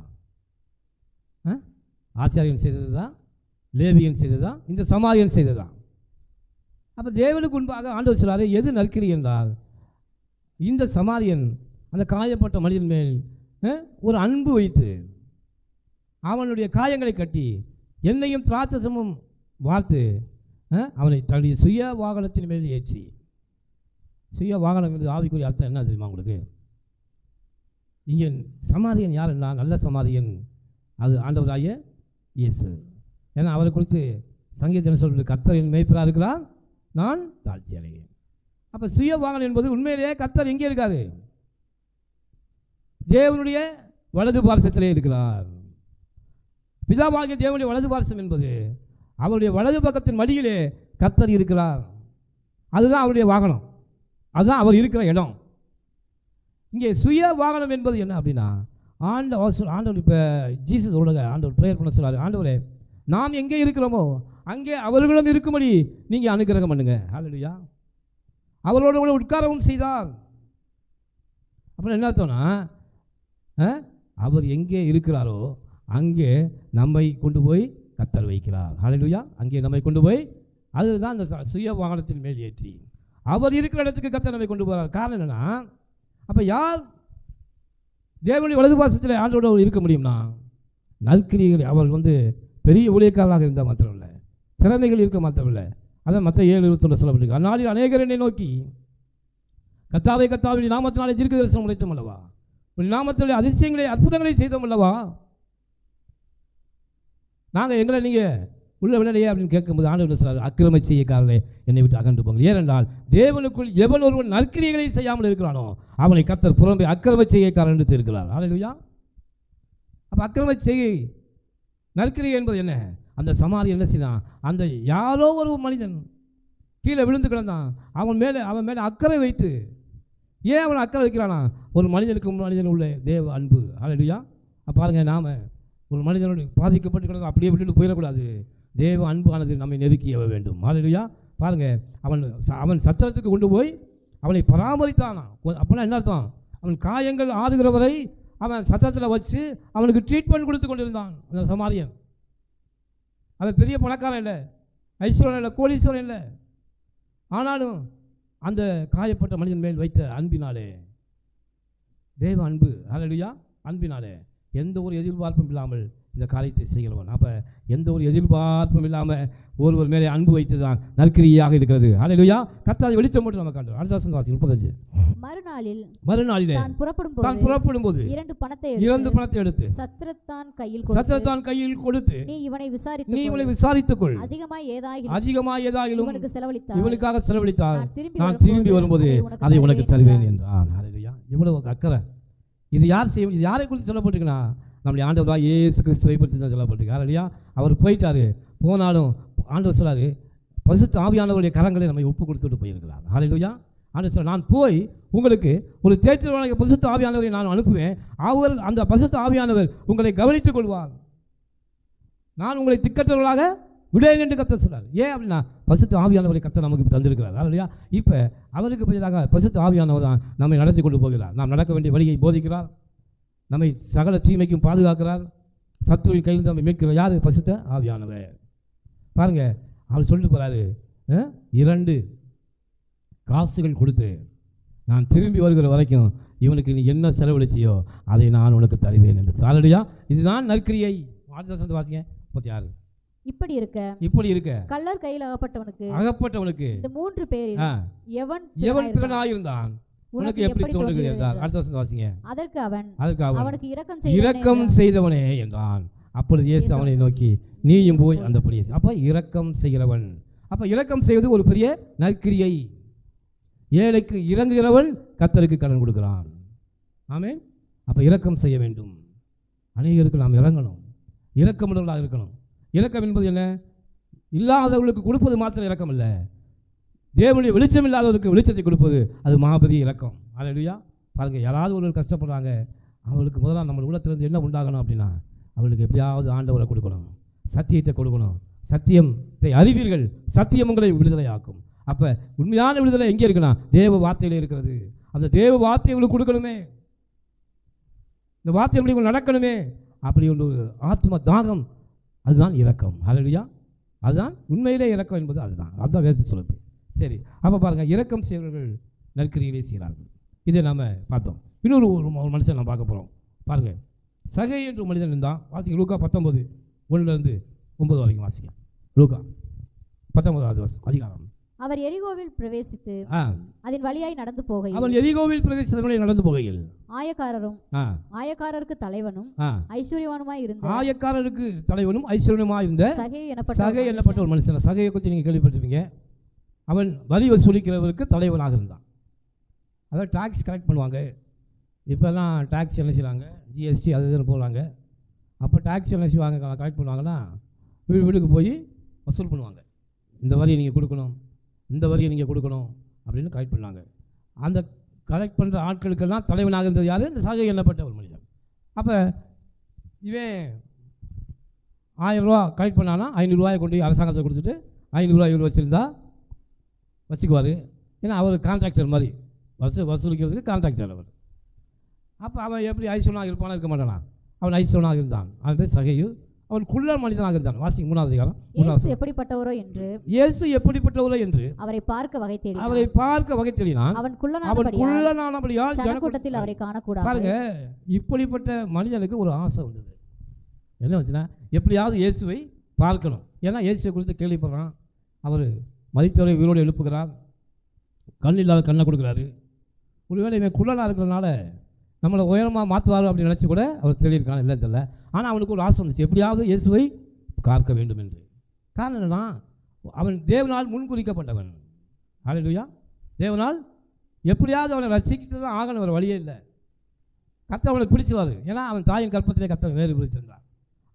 ஆச்சாரியன் செய்தது தான், லேவியன் செய்தது தான், இந்த சமாரியன் செய்தது தான். அப்போ தேவனுக்கு முன்பாக ஆண்டவர் சொல்றாரு, எது நற்கிரி என்றால் இந்த சமாரியன் அந்த காயப்பட்ட மனிதன் மேல் ஒரு அன்பு வைத்து அவனுடைய காயங்களை கட்டி எண்ணெயும் திராட்சசமும் வார்த்து அவனை தன்னுடைய சுய வாகனத்தின் மேல் ஏற்றி. சுய வாகனம் என்று ஆவிக்குரிய அர்த்தம் என்ன தெரியுமா உங்களுக்கு? இங்கே சமாரியன் யாருன்னா நல்ல சமாரியன், அது ஆண்டவராகிய இயேசு. ஏன்னா அவரை குறித்து சங்கீதம் சொல்றது, கர்த்தரின் மேய்ப்பராக இருக்கிறார், நான் தாழ்ச்சி அடைகிறேன். அப்போ சுய வாகனம் என்பது உண்மையிலேயே கர்த்தர் எங்கே இருக்காரு? தேவனுடைய வலது பார்சத்திலே இருக்கிறார். பிதாவாகிய தேவனுடைய வலது பார்சம் என்பது அவருடைய வலது பக்கத்தின் மடியிலே கர்த்தர் இருக்கிறார். அதுதான் அவருடைய வாகனம், அதுதான் அவர் இருக்கிற இடம். இங்கே சுய வாகனம் என்பது என்ன அப்படின்னா, ஆண்டவர் இப்போ ஜீசஸ் ஆண்டவர் ப்ரேயர் பண்ண சொல்றாரு, ஆண்டவரே நாம் எங்கே இருக்கிறோமோ அங்கே அவர்களும் இருக்கும்படி நீங்கள் அனுக்கிரகம் பண்ணுங்க. ஹல்லேலூயா. அவரோட கூட உட்காரவும் செய்தார். அப்புறம் என்ன அர்த்தம்னா, அவர் எங்கே இருக்கிறாரோ அங்கே நம்மை கொண்டு போய் கர்த்தர் வைக்கிறார். ஹல்லேலூயா. அங்கே நம்மை கொண்டு போய், அதுதான் அந்த சுய வாகனத்தின் மேல் ஏற்றி அவர் இருக்கிற இடத்துக்கு கர்த்தர் நம்மை கொண்டு போகிறார். காரணம் என்னன்னா, அப்போ யார் தேவனுடைய வலது பாசத்தில் ஆண்டோடு இருக்க முடியும்னா, நற்கிரிகளை அவர் பெரிய ஊழியக்காரராக இருந்தால் மாத்திரம் இல்லை, திறமைகள் இருக்க மாத்திரம் இல்லை. அதான் மற்ற 7:21 சொல்லப்பட்டிருக்கு, அந்நாளில் அநேகர் என்னை நோக்கி கர்த்தாவே கர்த்தாவே நாமத்தினாலே தீர்க்க தரிசனம் உரைத்தோம் அல்லவா, நாமத்தினாலே அதிசயங்களை அற்புதங்களை செய்தோம் அல்லவா, நாங்கள் எங்களை நீங்கள் உள்ள விளையே அப்படின்னு கேட்கும்போது ஆண்டவர் சொல்றார், அக்கிரம செய்யக்காரரை என்னை விட்டு அகன்று போங்க. ஏனென்றால் தேவனுக்குள் எவன் ஒருவன் நற்கிரியைகளை செய்யாமல் இருக்கிறானோ அவனை கர்த்தர் புறம்பே அக்கிரம செய்யக்காரன் என்று இருக்கிறார். ஹல்லேலூயா. அப்போ அக்கிரம செய்கை நற்கிரியை என்பது என்ன? அந்த சமாரியன் என்ன செய்தான், அந்த யாரோ ஒரு மனிதன் கீழே விழுந்து கிடந்தான், அவன் மேலே அக்கறை வைத்து, ஏன் அவன் அக்கறை வைக்கிறானா, ஒரு மனிதனுக்கு மனிதன் உள்ள தேவ அன்பு. ஹல்லேலூயா. பாருங்கள், நாம் ஒரு மனிதனோடு பாதிக்கப்பட்டு கிடந்தோம், அப்படியே விட்டுட்டு போயிடக்கூடாது. தேவ அன்பானது நம்மை நெருக்கிய வேண்டும். ஹல்லேலூயா. பாருங்கள், அவன் சத்திரத்துக்கு கொண்டு போய் அவனை பராமரித்தானா. அப்படின்னா என்ன அர்த்தம்? அவன் காயங்கள் ஆறுகிற வரை அவன் சத்திரத்தில் வச்சு அவனுக்கு ட்ரீட்மெண்ட் கொடுத்து கொண்டிருந்தான் அந்த சமாரியன். அவன் பெரிய பணக்காரன் இல்லை, ஐஸ்வரன் இல்லை, கோடீஸ்வரன் இல்லை. ஆனாலும் அந்த காயப்பட்ட மனிதன் மேல் வைத்த அன்பினாலே, தேவ அன்பு, ஹல்லேலூயா, அன்பினாலே எந்த ஒரு எதிர்பார்ப்பும் இல்லாமல் இந்த காரியத்தை செய்கிறவன். அப்போ எந்த ஒரு எதிர்பார்ப்பும் இல்லாமல் ஒருவர் மேலே அன்பு வைத்து தான் நற்கிரியாக இருக்கிறது. ஹல்லேலூயா. கர்த்தர் வெளிச்சம் போட்டு நம்ம காட்டுறோம். அடுத்த வசனம் வாசி 35. மறுநாளிலே தான் புறப்படும் போது 2 பணத்தை எடுத்து சத்திரத்தான் கையில் கொடுத்து, நீ இவனை விசாரித்துக்கொள், அதிகமாய் ஏதாயிலும் இவனுக்காக செலவழித்தால் நான் திரும்பி வரும்போது அதை உனக்கு தருவேன் என்றான். ஹல்லேலூயா. எவ்வளவு அக்கறை! இது யாரை குறித்து சொல்லப்பட்டிருக்குன்னா, நம்முடைய ஆண்டவராக இயேசு கிறிஸ்துவை பற்றி தான் சொல்லப்பட்டிருக்கு. ஹல்லேலூயா. அவர் போயிட்டாரு, போனாலும் ஆண்டவர் சொல்றாரு, பரிசுத்த ஆவியானவருடைய கரங்களை நம்மை ஒப்பு கொடுத்துட்டு போயிருக்கிறார். ஹல்லேலூயா. ஆண்டவர் சொல்றார், நான் போய் உங்களுக்கு ஒரு தேற்றவாளர் பரிசுத்த ஆவியானவரை நான் அனுப்புவேன், அவர் அந்த பரிசுத்த ஆவியானவர் உங்களை கவனித்துக் கொள்வார், நான் உங்களை திக்கற்றவர்களாக விடேன் என்று கர்த்தர் சொல்றார். ஏன் அப்படின்னா பரிசுத்த ஆவியானவரை கர்த்தர் நமக்கு தந்திருக்கிறார். ஹல்லேலூயா. இப்போ அவருக்கு பதிலாக பரிசுத்த ஆவியானவர் தான் நம்மை நடத்தி கொண்டு போகிறார். நாம் நடக்க வேண்டிய வழியை போதிக்கிறார், நம்மை சகல தீமைக்கும் பாதுகாக்கிறார், சத்துருவின் கையில் நம்மை மீட்கிறார். யார்? பரிசுத்த ஆவியானவர். பாருங்க, அவர் சொல்லிட்டு போகிறாரு, 2 காசுகள் கொடுத்து நான் திரும்பி வருகிற வரைக்கும் இவனுக்கு நீ என்ன செலவழிச்சியோ அதை நான் உனக்கு தருவேன் என்று. ஹல்லேலூயா. இதுதான் நற்கிரியை. வாசிங்க 36. இப்படி இருக்க கள்ளர் கையில் அகப்பட்டவனுக்கு இந்த 3 பேரில் எவன் பிறனாயிருந்தான் உனக்கு எப்படி தோன்றுகிறது என்றார். அடுத்த வசனம் வாசிங்க. அதற்கு அவன் அவனுக்கு இரக்கம் செய்தவனே என்றான். அப்பொழுது இயேசு அவனை நோக்கி, நீயும் போய் அந்த படியை. அப்ப இரக்கம் செய்கிறவன். அப்ப இரக்கம் செய்வது ஒரு பெரிய நற்கிரியை. ஏழைக்கு இறங்குகிறவன் கர்த்தருக்கு கடன் கொடுக்கிறான். ஆமென். அப்ப இரக்கம் செய்ய வேண்டும். அநேகருக்கு நாம் இறங்கணும், இரக்கமுள்ளவர்களாக இருக்கணும். இரக்கம் என்பது என்ன? இல்லாதவர்களுக்கு கொடுப்பது மாத்திரம் இரக்கம் இல்லை, தேவனுடைய வெளிச்சம் இல்லாதவருக்கு வெளிச்சத்தை கொடுப்பது அது மாபெரிய இரக்கம். ஹல்லேலூயா. பாருங்கள், யாராவது ஒருவர் கஷ்டப்படுறாங்க, அவங்களுக்கு முதல்ல நம்ம உள்ளத்திலிருந்து என்ன உண்டாகணும் அப்படின்னா, அவர்களுக்கு எப்படியாவது ஆண்டவரை கொடுக்கணும், சத்தியத்தை கொடுக்கணும். சத்தியத்தை அறிவீர்கள், சத்தியம் உங்களை விடுதலையாக்கும். அப்போ உண்மையான விடுதலை எங்கே இருக்குன்னா, தேவ வார்த்தையில் இருக்கிறது. அந்த தேவ வார்த்தையை உங்களுக்கு கொடுக்கணுமே, இந்த வார்த்தை உங்களுக்கு நடக்கணுமே. அப்படி ஒரு ஆத்ம தாகம், அதுதான் இரக்கம். ஹல்லேலூயா. அதுதான் உண்மையிலே இரக்கம் என்பது. அதுதான் வேதத்தை சொல்லுது. சரி, அப்போ பாருங்கள், இரக்கம் செய்வர்கள் நற்கிரியிலே செய்கிறார்கள். இதை நாம் பார்த்தோம். இன்னொரு ஒரு மனுஷன் நாம் பார்க்க போகிறோம். பாருங்கள், சகை என்று மனிதன் இருந்தான். வாசிங்க லூக்கா 19:1 9 வரைக்கும் வாசிங்க. லூக்கா 19வது அதிகாரம். அவர் எரிகோவில் பிரவேசித்து அதன் வழியாய் நடந்து போகையில் ஆயக்காரருக்கு தலைவனும் ஐஸ்வர்யவானுமாய் இருந்த சகை என்னப்பட்ட ஒரு மனுஷன். சகையை குறித்து நீங்கள் கேள்விப்பட்டிருப்பீங்க. அவன் வரி வசூலிக்கிறவருக்கு தலைவனாக இருந்தான். அதாவது டாக்ஸ் கலெக்ட் பண்ணுவாங்க. இப்போல்லாம் டாக்ஸ் என்ன செய்கிறாங்க, ஜிஎஸ்டி அது இதுன்னு போகிறாங்க. அப்போ டாக்ஸ் என்ன செய்வாங்க, கலெக்ட் பண்ணுவாங்கன்னா வீடு வீடுக்கு போய் வசூல் பண்ணுவாங்க. இந்த வரியை நீங்கள் கொடுக்கணும், இந்த வரியை நீங்கள் கொடுக்கணும் அப்படின்னு கலெக்ட் பண்ணாங்க. அந்த கலெக்ட் பண்ணுற ஆட்களுக்கெல்லாம் தலைவனாக இருந்தது யார்? இந்த சகை எண்ணப்பட்ட ஒரு மனிதன். அப்போ இவன் 1000 ரூபா கலெக்ட் பண்ணானா 500 ரூபாயை கொண்டு போய் அரசாங்கத்தை கொடுத்துட்டு 500 ரூபா இவர் வச்சுருந்தா வச்சுக்குவார். ஏன்னா அவர் கான்ட்ராக்டர் மாதிரி, வசூலிக்கிறதுக்கு கான்ட்ராக்டர் அவர். அப்போ அவன் எப்படி ஐஸ்வரனாக இருப்பானா? இருக்க மாட்டானா? அவன் ஐஸ்வரனாக இருந்தான். அவன் பேர் சகையு. அவன் குள்ள மனிதனாக இருந்தான். வாசிங்க 3வது அதிகாரம். இயேசு எப்படிப்பட்டவரோ என்று அவரை பார்க்க வகை தேடினான். அவன் குள்ளனானபடியால் ஜனக்கூட்டத்தில் அவரை காணக்கூடாது. பாருங்க, இப்படிப்பட்ட மனிதனுக்கு ஒரு ஆசை வந்தது. என்ன வந்துச்சுன்னா, எப்படியாவது இயேசுவை பார்க்கணும். ஏன்னா இயேசுவை குறித்து கேள்விப்படுறான். அவர் மரித்தோரை உயிரோடு எழுப்புகிறார், கண் இல்லாத கண்ணை கொடுக்குறாரு. ஒருவேளை இவன் குள்ளனாக இருக்கிறதுனால நம்மளை உயரமாக மாற்றுவார் அப்படின்னு நினச்சி கூட அவர் தெரியிருக்கான், இல்லை தெரியல. ஆனால் அவனுக்கு ஒரு ஆசை வந்துச்சு, எப்படியாவது இயேசுவை பார்க்க வேண்டும் என்று. காரணம் என்னன்னா, அவன் தேவனால் முன்குறிக்கப்பட்டவன். ஹல்லேலூயா. தேவனால் எப்படியாவது அவனை ரசிக்கிறது தான் ஆகணும், ஒரு வழியே இல்லை. கர்த்தர் அவனை பிடிச்சுவார். ஏன்னா அவன் தாயின் கற்பத்திலே கர்த்தர் வேறு பிடிச்சிருந்தான்.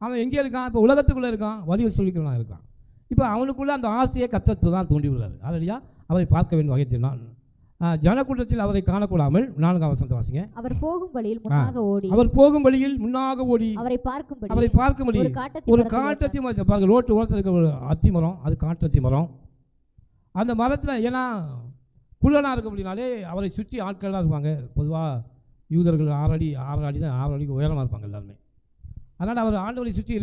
அவன் எங்கே இருக்கான்? இப்போ உலகத்துக்குள்ளே இருக்கான், வலியை சொல்லிக்கிறவனாக இருக்கான். இப்போ அவனுக்குள்ளே அந்த ஆசையை கர்த்தர் தான் தூண்டி விடுறாரு. ஹல்லேலூயா. அவரை பார்க்க வேண்டும் வகை தேடினான். ஜனக்கூட்டத்தில் அவரை காணக்கூடாமல் 4ஆம் வசனத்தை வாசிங்க. அவர் போகும் வழியில் முன்னாக ஓடி அவரை பார்க்கும்படி ஒரு காட்டத்தி மரம் பாருங்க. ரோட்டு ஓரத்தில் இருக்க ஒரு அத்தி மரம், அது காட்டத்தி மரம். அந்த மரத்தில் ஏன்னா குள்ளனாக இருக்க அப்படின்னாலே அவரை சுற்றி ஆட்கள் தான் இருப்பாங்க. பொதுவாக யூதர்கள் 6 அடிக்கு உயரமாக இருப்பாங்க எல்லாருமே. அதனால் அவர் ஆண்டவரை சுற்றி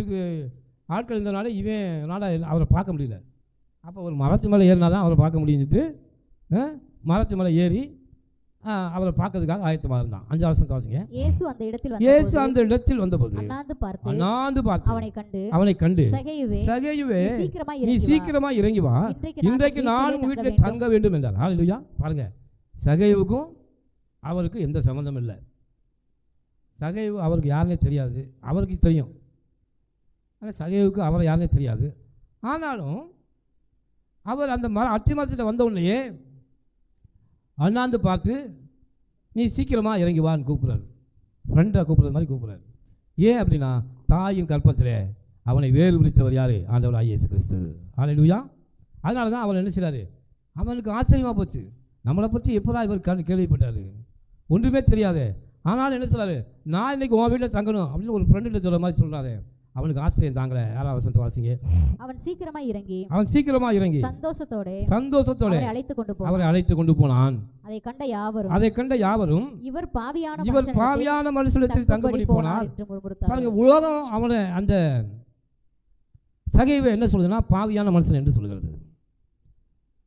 ஆட்கள் இருந்தனால இவனால் அவரை பார்க்க முடியல. அப்போ ஒரு மரத்து மேலே ஏறினா தான் அவரை பார்க்க முடியும்ட்டு மரத்து மேலே ஏறி அவரை பார்க்கறதுக்காக ஆயத்தமாக இருந்தான். 5 வசனத்தை வாசிங்க. இயேசு அந்த இடத்தில் இயேசு அந்த இடத்தில் வந்தபோது அண்ணாந்து பார்த்து அவனை கண்டு சகையுவே நீ நீ சீக்கிரமாக இறங்கி வா, இன்றைக்கு நான் உன் வீட்டில் தங்க வேண்டும் என்றார். ஹல்லேலூயா. பாருங்க, சகையுவுக்கும் அவருக்கு எந்த சம்மந்தம் இல்லை. சகைவு அவருக்கு யாருன்னே தெரியாது, அவருக்கு தெரியும். ஆனால் சகைவுக்கு அவரை யாருன்னே தெரியாது. ஆனாலும் அவர் அந்த அத்திமரத்தில் வந்த உடனேயே அண்ணாந்து பார்த்து நீ சீக்கிரமாக இறங்கி வான்னு கூப்பிட்றாரு. ஃப்ரெண்டாக கூப்பிட்றது மாதிரி கூப்பிட்றாரு. ஏன் அப்படின்னா, தாயின் கற்பத்தில் அவனை வேறு பிடித்தவர் யார்? ஆண்டவர் இயேசு கிறிஸ்து. ஹல்லேலூயா. அதனால தான் அவர் என்ன செய்கிறாரு, அவனுக்கு ஆச்சரியமாக போச்சு. நம்மளை பற்றி எப்போதான் இவர் கேள்விப்பட்டார், ஒன்றுமே தெரியாது. ஆனாலும் என்ன சொல்கிறாரு, நான் இன்றைக்கி உன் வீட்டில் தங்கணும் அப்படின்னு ஒரு ஃப்ரெண்டுகிட்ட சொல்கிற மாதிரி சொல்கிறாரு. அவனுக்கு ஆச்சரியம் தாங்கலை. 6 வசனத்தை வாசிங்க. அவன் சீக்கிரமாக இறங்கி சந்தோஷத்தோட அவரை அழைத்து கொண்டு போனான். அதை கண்ட யாவரும் இவர் பாவியான மனுஷனிடத்தில் தங்கும்படி போனார். பாருங்க, உலகம் அவனை அந்த சகைவை என்ன சொல்லுதுன்னா பாவியான மனுஷன் என்று சொல்கிறது.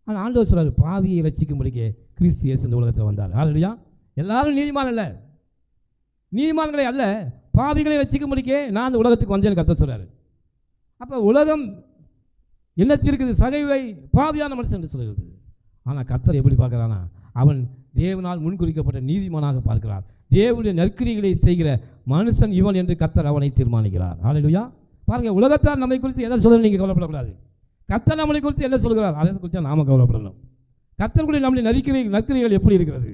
ஆனால் ஆண்டவர் சொல்றாரு, பாவியை ரட்சிக்கும்படிக்கு கிறிஸ்து இயேசு இந்த உலகத்தில் வந்தார். ஹல்லேலூயா. எல்லாரும் நீதிமான்களே அல்ல, பாவிகளை ரட்சிக்கும்படிக்கே நான் அந்த உலகத்துக்கு வந்தேன்னு கர்த்தர் சொல்றாரு. அப்போ உலகம் என்ன இருக்குது, சகைவை பாவியான மனுஷன் என்று சொல்கிறது. ஆனால் கர்த்தர் எப்படி பார்க்குறானா, அவன் தேவனால் முன்குறிக்கப்பட்ட நீதிமானாக பார்க்கிறார். தேவனுடைய நற்கிரிகளை செய்கிற மனுஷன் இவன் என்று கர்த்தர் அவனை தீர்மானிக்கிறார். ஹல்லேலூயா. பாருங்க, உலகத்தார் நம்மை குறித்து எதை சொல்கிறது நீங்கள் கவலைப்படக்கூடாது. கர்த்தர் நம்மளை குறித்து என்ன சொல்கிறார் அதை குறித்து நாம கவலைப்படணும். கர்த்தருக்குள்ளே நம்முடைய நற்கிரிகள் எப்படி இருக்கிறது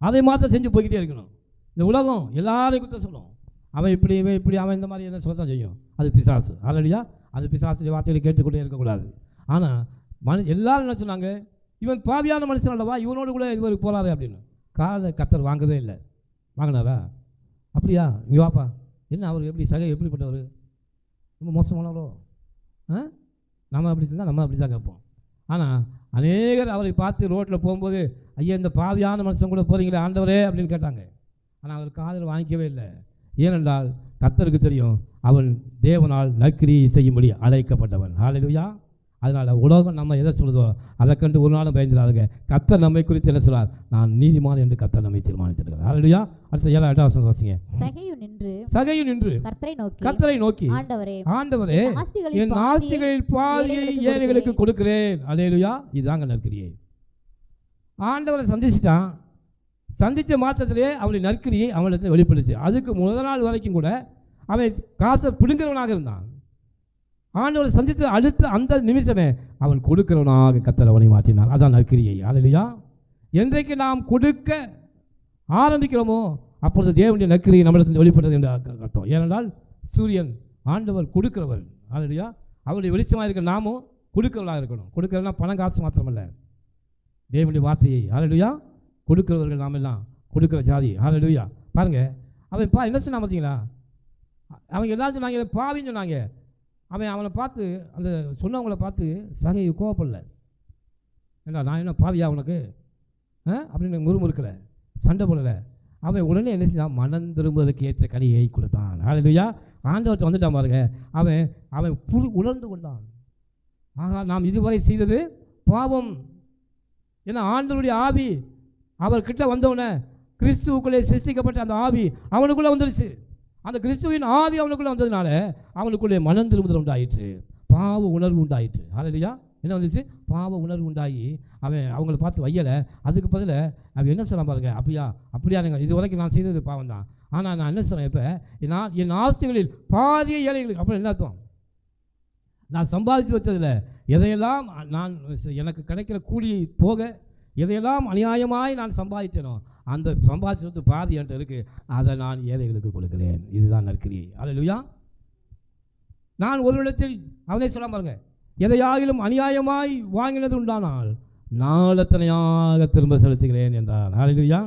அதை மாற்ற செஞ்சு போய்கிட்டே இருக்கணும். இந்த உலகம் எல்லாரையும் குற்றம் சொல்லும். அவன் இப்படி இவன் இப்படி அவன் இந்த மாதிரி என்ன சொல்ல தான் செய்யும். அது பிசாசு. ஹல்லேலூயா. அது பிசாசு வார்த்தைகளை கேட்டுக்கொண்டே இருக்கக்கூடாது. ஆனால் எல்லாரும் என்ன சொன்னாங்க, இவன் பாவியான மனுஷன் அல்லவா, இவனோடு கூட இவருக்கு போகிறாரு அப்படின்னு. கர்த்தர் வாங்கவே இல்லை. வாங்கினாரா? அப்படியா? இங்கே வாப்பா. என்ன அவர் எப்படி எப்படிப்பட்டவர், ரொம்ப மோசமானவரோ? நம்ம அப்படி இருந்தால் நம்ம அப்படி தான் கேட்போம். ஆனால் அநேகர் அவரை பார்த்து ரோட்டில் போகும்போது, ஐயா இந்த பாவியான மனுஷன் கூட போகிறீங்களே ஆண்டவரே அப்படின்னு கேட்டாங்க. ஆனால் அவர் காதில் வாங்கிக்கவே இல்லை. ஏனென்றால் கர்த்தருக்கு தெரியும் அவன் தேவனால் நற்கிரியை செய்யும்படி அழைக்கப்பட்டவன். ஹல்லேலூயா. அதனால் உலகம் நம்ம எதை சொல்லுதோ அதை கண்டு ஒரு நாளும் பயந்துடாதுங்க. கர்த்தர் நம்மை குறித்து என்ன சொல்றார், நான் நீதிமான் என்று கர்த்தர் நம்மை தீர்மானித்திருக்கிறார். ஹல்லேலூயா. அடுத்த 7-8 வசனம் வாசிங்க. சகையு நின்று கர்த்தரை நோக்கி ஆண்டவரே என் ஆஸ்திகளில் பாதியை ஏழைகளுக்கு கொடுக்கிறேன். ஹல்லேலூயா. இதுதாங்க நற்கிரியை. ஆண்டவரை சந்தித்த மாத்திரத்திலே அவனுடைய நற்கிரியை அவனிடத்தில் வெளிப்படுச்சு. அதுக்கு முதல் நாள் வரைக்கும் கூட அவன் காசை பிடுங்கிறவனாக இருந்தான். ஆண்டவரை சந்தித்து அடுத்த அந்த நிமிஷமே அவன் கொடுக்கிறவனாக கர்த்தர் அவனை மாற்றினான். அதான் நற்கிரியை. ஹல்லேலூயா. என்றைக்கு நாம் கொடுக்க ஆரம்பிக்கிறோமோ அப்பொழுது தேவனுடைய நற்கிரியை நம்மிடத்தில் வெளிப்பட்டது என்று அர்த்தம். ஏனென்றால் சூரியன் ஆண்டவர் கொடுக்கிறவர். ஹல்லேலூயா. அவருடைய வெளிச்சமாக இருக்க நாமும் கொடுக்கிறவர்களாக இருக்கணும். கொடுக்கிறவனா பணம் காசு மாத்திரமல்ல, தேவனுடைய வார்த்தையை. ஹல்லேலூயா. கொடுக்கிறவர்கள் நாம் எல்லாம் கொடுக்குற ஜாதி. ஹல்லேலூயா. பாருங்கள், அவன் என்ன சொன்னான் பார்த்தீங்களா, அவங்க எல்லாரும் சொன்னாங்க பாவின்னு சொன்னாங்க. அவனை பார்த்து அந்த சொன்னவங்கள பார்த்து சகை கோவப்படல. ஏண்டா நான் என்ன பாவியா உனக்கு அப்படின்னு முறுமுறுக்கலை, சண்டை போடலை. அவன் உடனே என்ன செஞ்சான், மனம் திரும்புவதற்கு ஏற்ற கனியை கொடுத்தான். ஹல்லேலூயா. ஆண்டவர்கிட்ட வந்துட்டான் பாருங்க. அவன் உணர்ந்து கொண்டான், ஆகா நாம் இதுவரை செய்தது பாவம். ஏன்னா ஆண்டவருடைய ஆவி அவர்கிட்ட வந்தவன கிறிஸ்துவுக்குள்ளே சிருஷ்டிக்கப்பட்ட அந்த ஆவி அவனுக்குள்ளே வந்துடுச்சு. அந்த கிறிஸ்துவின் ஆவி அவனுக்குள்ளே வந்ததுனால அவனுக்குள்ளே மனம் திரும்புதல் உண்டாயிற்று, பாவ உணர்வு உண்டாயிற்று. ஹல்லேலூயா. என்ன வந்துச்சு, பாவ உணர்வு உண்டாகி அவங்கள பார்த்து வையலை. அதுக்கு பதில் அவன் என்ன சொல்ல பாருங்க, அப்படியா நீங்கள் இது வரைக்கும் நான் செய்தது பாவம் தான், ஆனால் நான் என்ன சொல்கிறேன், இப்போ என் ஆஸ்திகளில் பாதிய ஏழைகளுக்கு. அப்புறம் என்ன அர்த்தம், நான் சம்பாதிச்சு வச்சதில் எதையெல்லாம் நான் எனக்கு கிடைக்கிற கூலி போக எதையெல்லாம் அநியாயமாய் நான் சம்பாதிச்சேனோ அந்த சம்பாதிச்சது பாதி என்கிட்ட இருக்குது, அதை நான் ஏழைகளுக்கு கொடுக்கிறேன். இதுதான் நற்கிரியை. ஹல்லேலூயா. நான் ஒரு இடத்தில் அவனே சொல்ல பாருங்க, எதையாகிலும் அநியாயமாய் வாங்கினது உண்டானால் நாளத்தனையாக திரும்ப செலுத்துகிறேன் என்றான். ஹல்லேலூயா.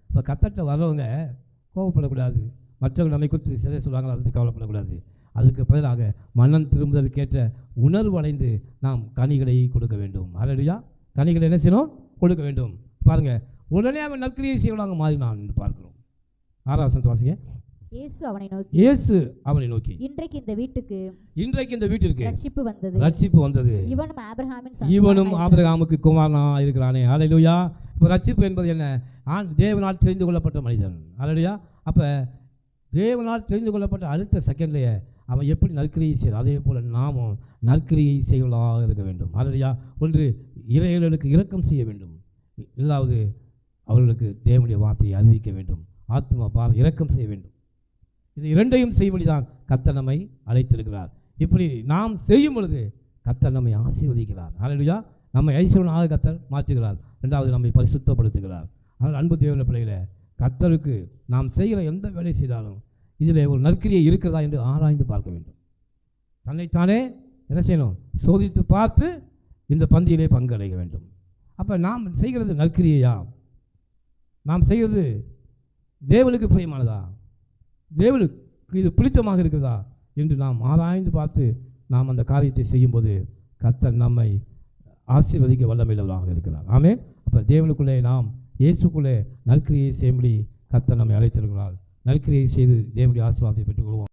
இப்போ கத்தட்ட வர்றவங்க கோபப்படக்கூடாது, மற்றவர்கள் நம்மை குறித்து சிலை சொல்லுவாங்களோ அதுக்கு கவலைப்படக்கூடாது. அதுக்கு பதிலாக மனம் திரும்புதலுக்கேற்ற உணர்வு அடைந்து நாம் கனிகளை கொடுக்க வேண்டும். ஹல்லேலூயா. கனிகளை என்ன செய்யணும், கொடுக்க வேண்டும். பாருங்கள், உடனே அவன் நற்கிரியை செய்வனாக மாறினான் என்று பார்க்கிறோம். 6 வசனத்தை வாசிங்க. இயேசு அவனை நோக்கி இயேசு அவனை நோக்கி இன்றைக்கு இந்த வீட்டுக்கு ரட்சிப்பு வந்தது. இவனும் ஆபிரகாமின் இவனும் ஆபிரகாமுக்கு குமாரனா இருக்கிறானே. ஹல்லேலூயா. இப்போ ரட்சிப்பு என்பது என்ன? தேவனால் தெரிந்து கொள்ளப்பட்ட மனிதன். ஹல்லேலூயா. அப்போ தேவனால் தெரிந்து கொள்ளப்பட்ட அடுத்த செகண்ட்லேயே அவன் எப்படி நற்கிரியை செய்கிறான், அதே போல் நாமும் நற்கிரியை செய்வதாக இருக்க வேண்டும். ஹல்லேலூயா. ஒன்று, இறைவனுக்கு இரக்கம் செய்ய வேண்டும். இரண்டாவது, அவர்களுக்கு தேவனுடைய வார்த்தையை அறிவிக்க வேண்டும். ஆத்மா இரக்கம் செய்ய வேண்டும். இது இரண்டையும் செய்யும்படி தான் கர்த்தர் நம்மை அழைத்திருக்கிறார். இப்படி நாம் செய்யும் பொழுது கர்த்தர் நம்மை ஆசீர்வதிக்கிறார். ஹல்லேலூயா. நம்மை ஐஸ்வர்யனாக கர்த்தர் மாற்றுகிறார். ரெண்டாவது, நம்மை பரிசுத்தப்படுத்துகிறார். அதனால் அன்பு தேவனுடைய பிள்ளைகளை, கர்த்தருக்கு நாம் செய்கிற எந்த வேலை செய்தாலும் இதில் ஒரு நற்கிரியை இருக்கிறதா என்று ஆராய்ந்து பார்க்க வேண்டும். தன்னைத்தானே என்ன செய்யணும்? சோதித்து பார்த்து இந்த பந்தியிலே பங்கடைய வேண்டும். அப்போ நாம் செய்கிறது நற்கிரியையா? நாம் செய்கிறது தேவனுக்கு பிரியமானதா, தேவனுக்கு இது பிடித்தமாக இருக்கிறதா என்று நாம் ஆராய்ந்து பார்த்து நாம் அந்த காரியத்தை செய்யும்போது கர்த்தர் நம்மை ஆசீர்வதிக்க வல்லமையுள்ளவராக இருக்கிறார். ஆமென். அப்போ தேவனுக்குள்ளே நாம் இயேசுக்குள்ளே நற்கிரியை செய்யும்படி கர்த்தர் நம்மை அழைத்திருக்கிறார். நற்கிரியை செய்து தேவனுடைய ஆசீர்வாதத்தை பெற்றுக்கொள்வோம்.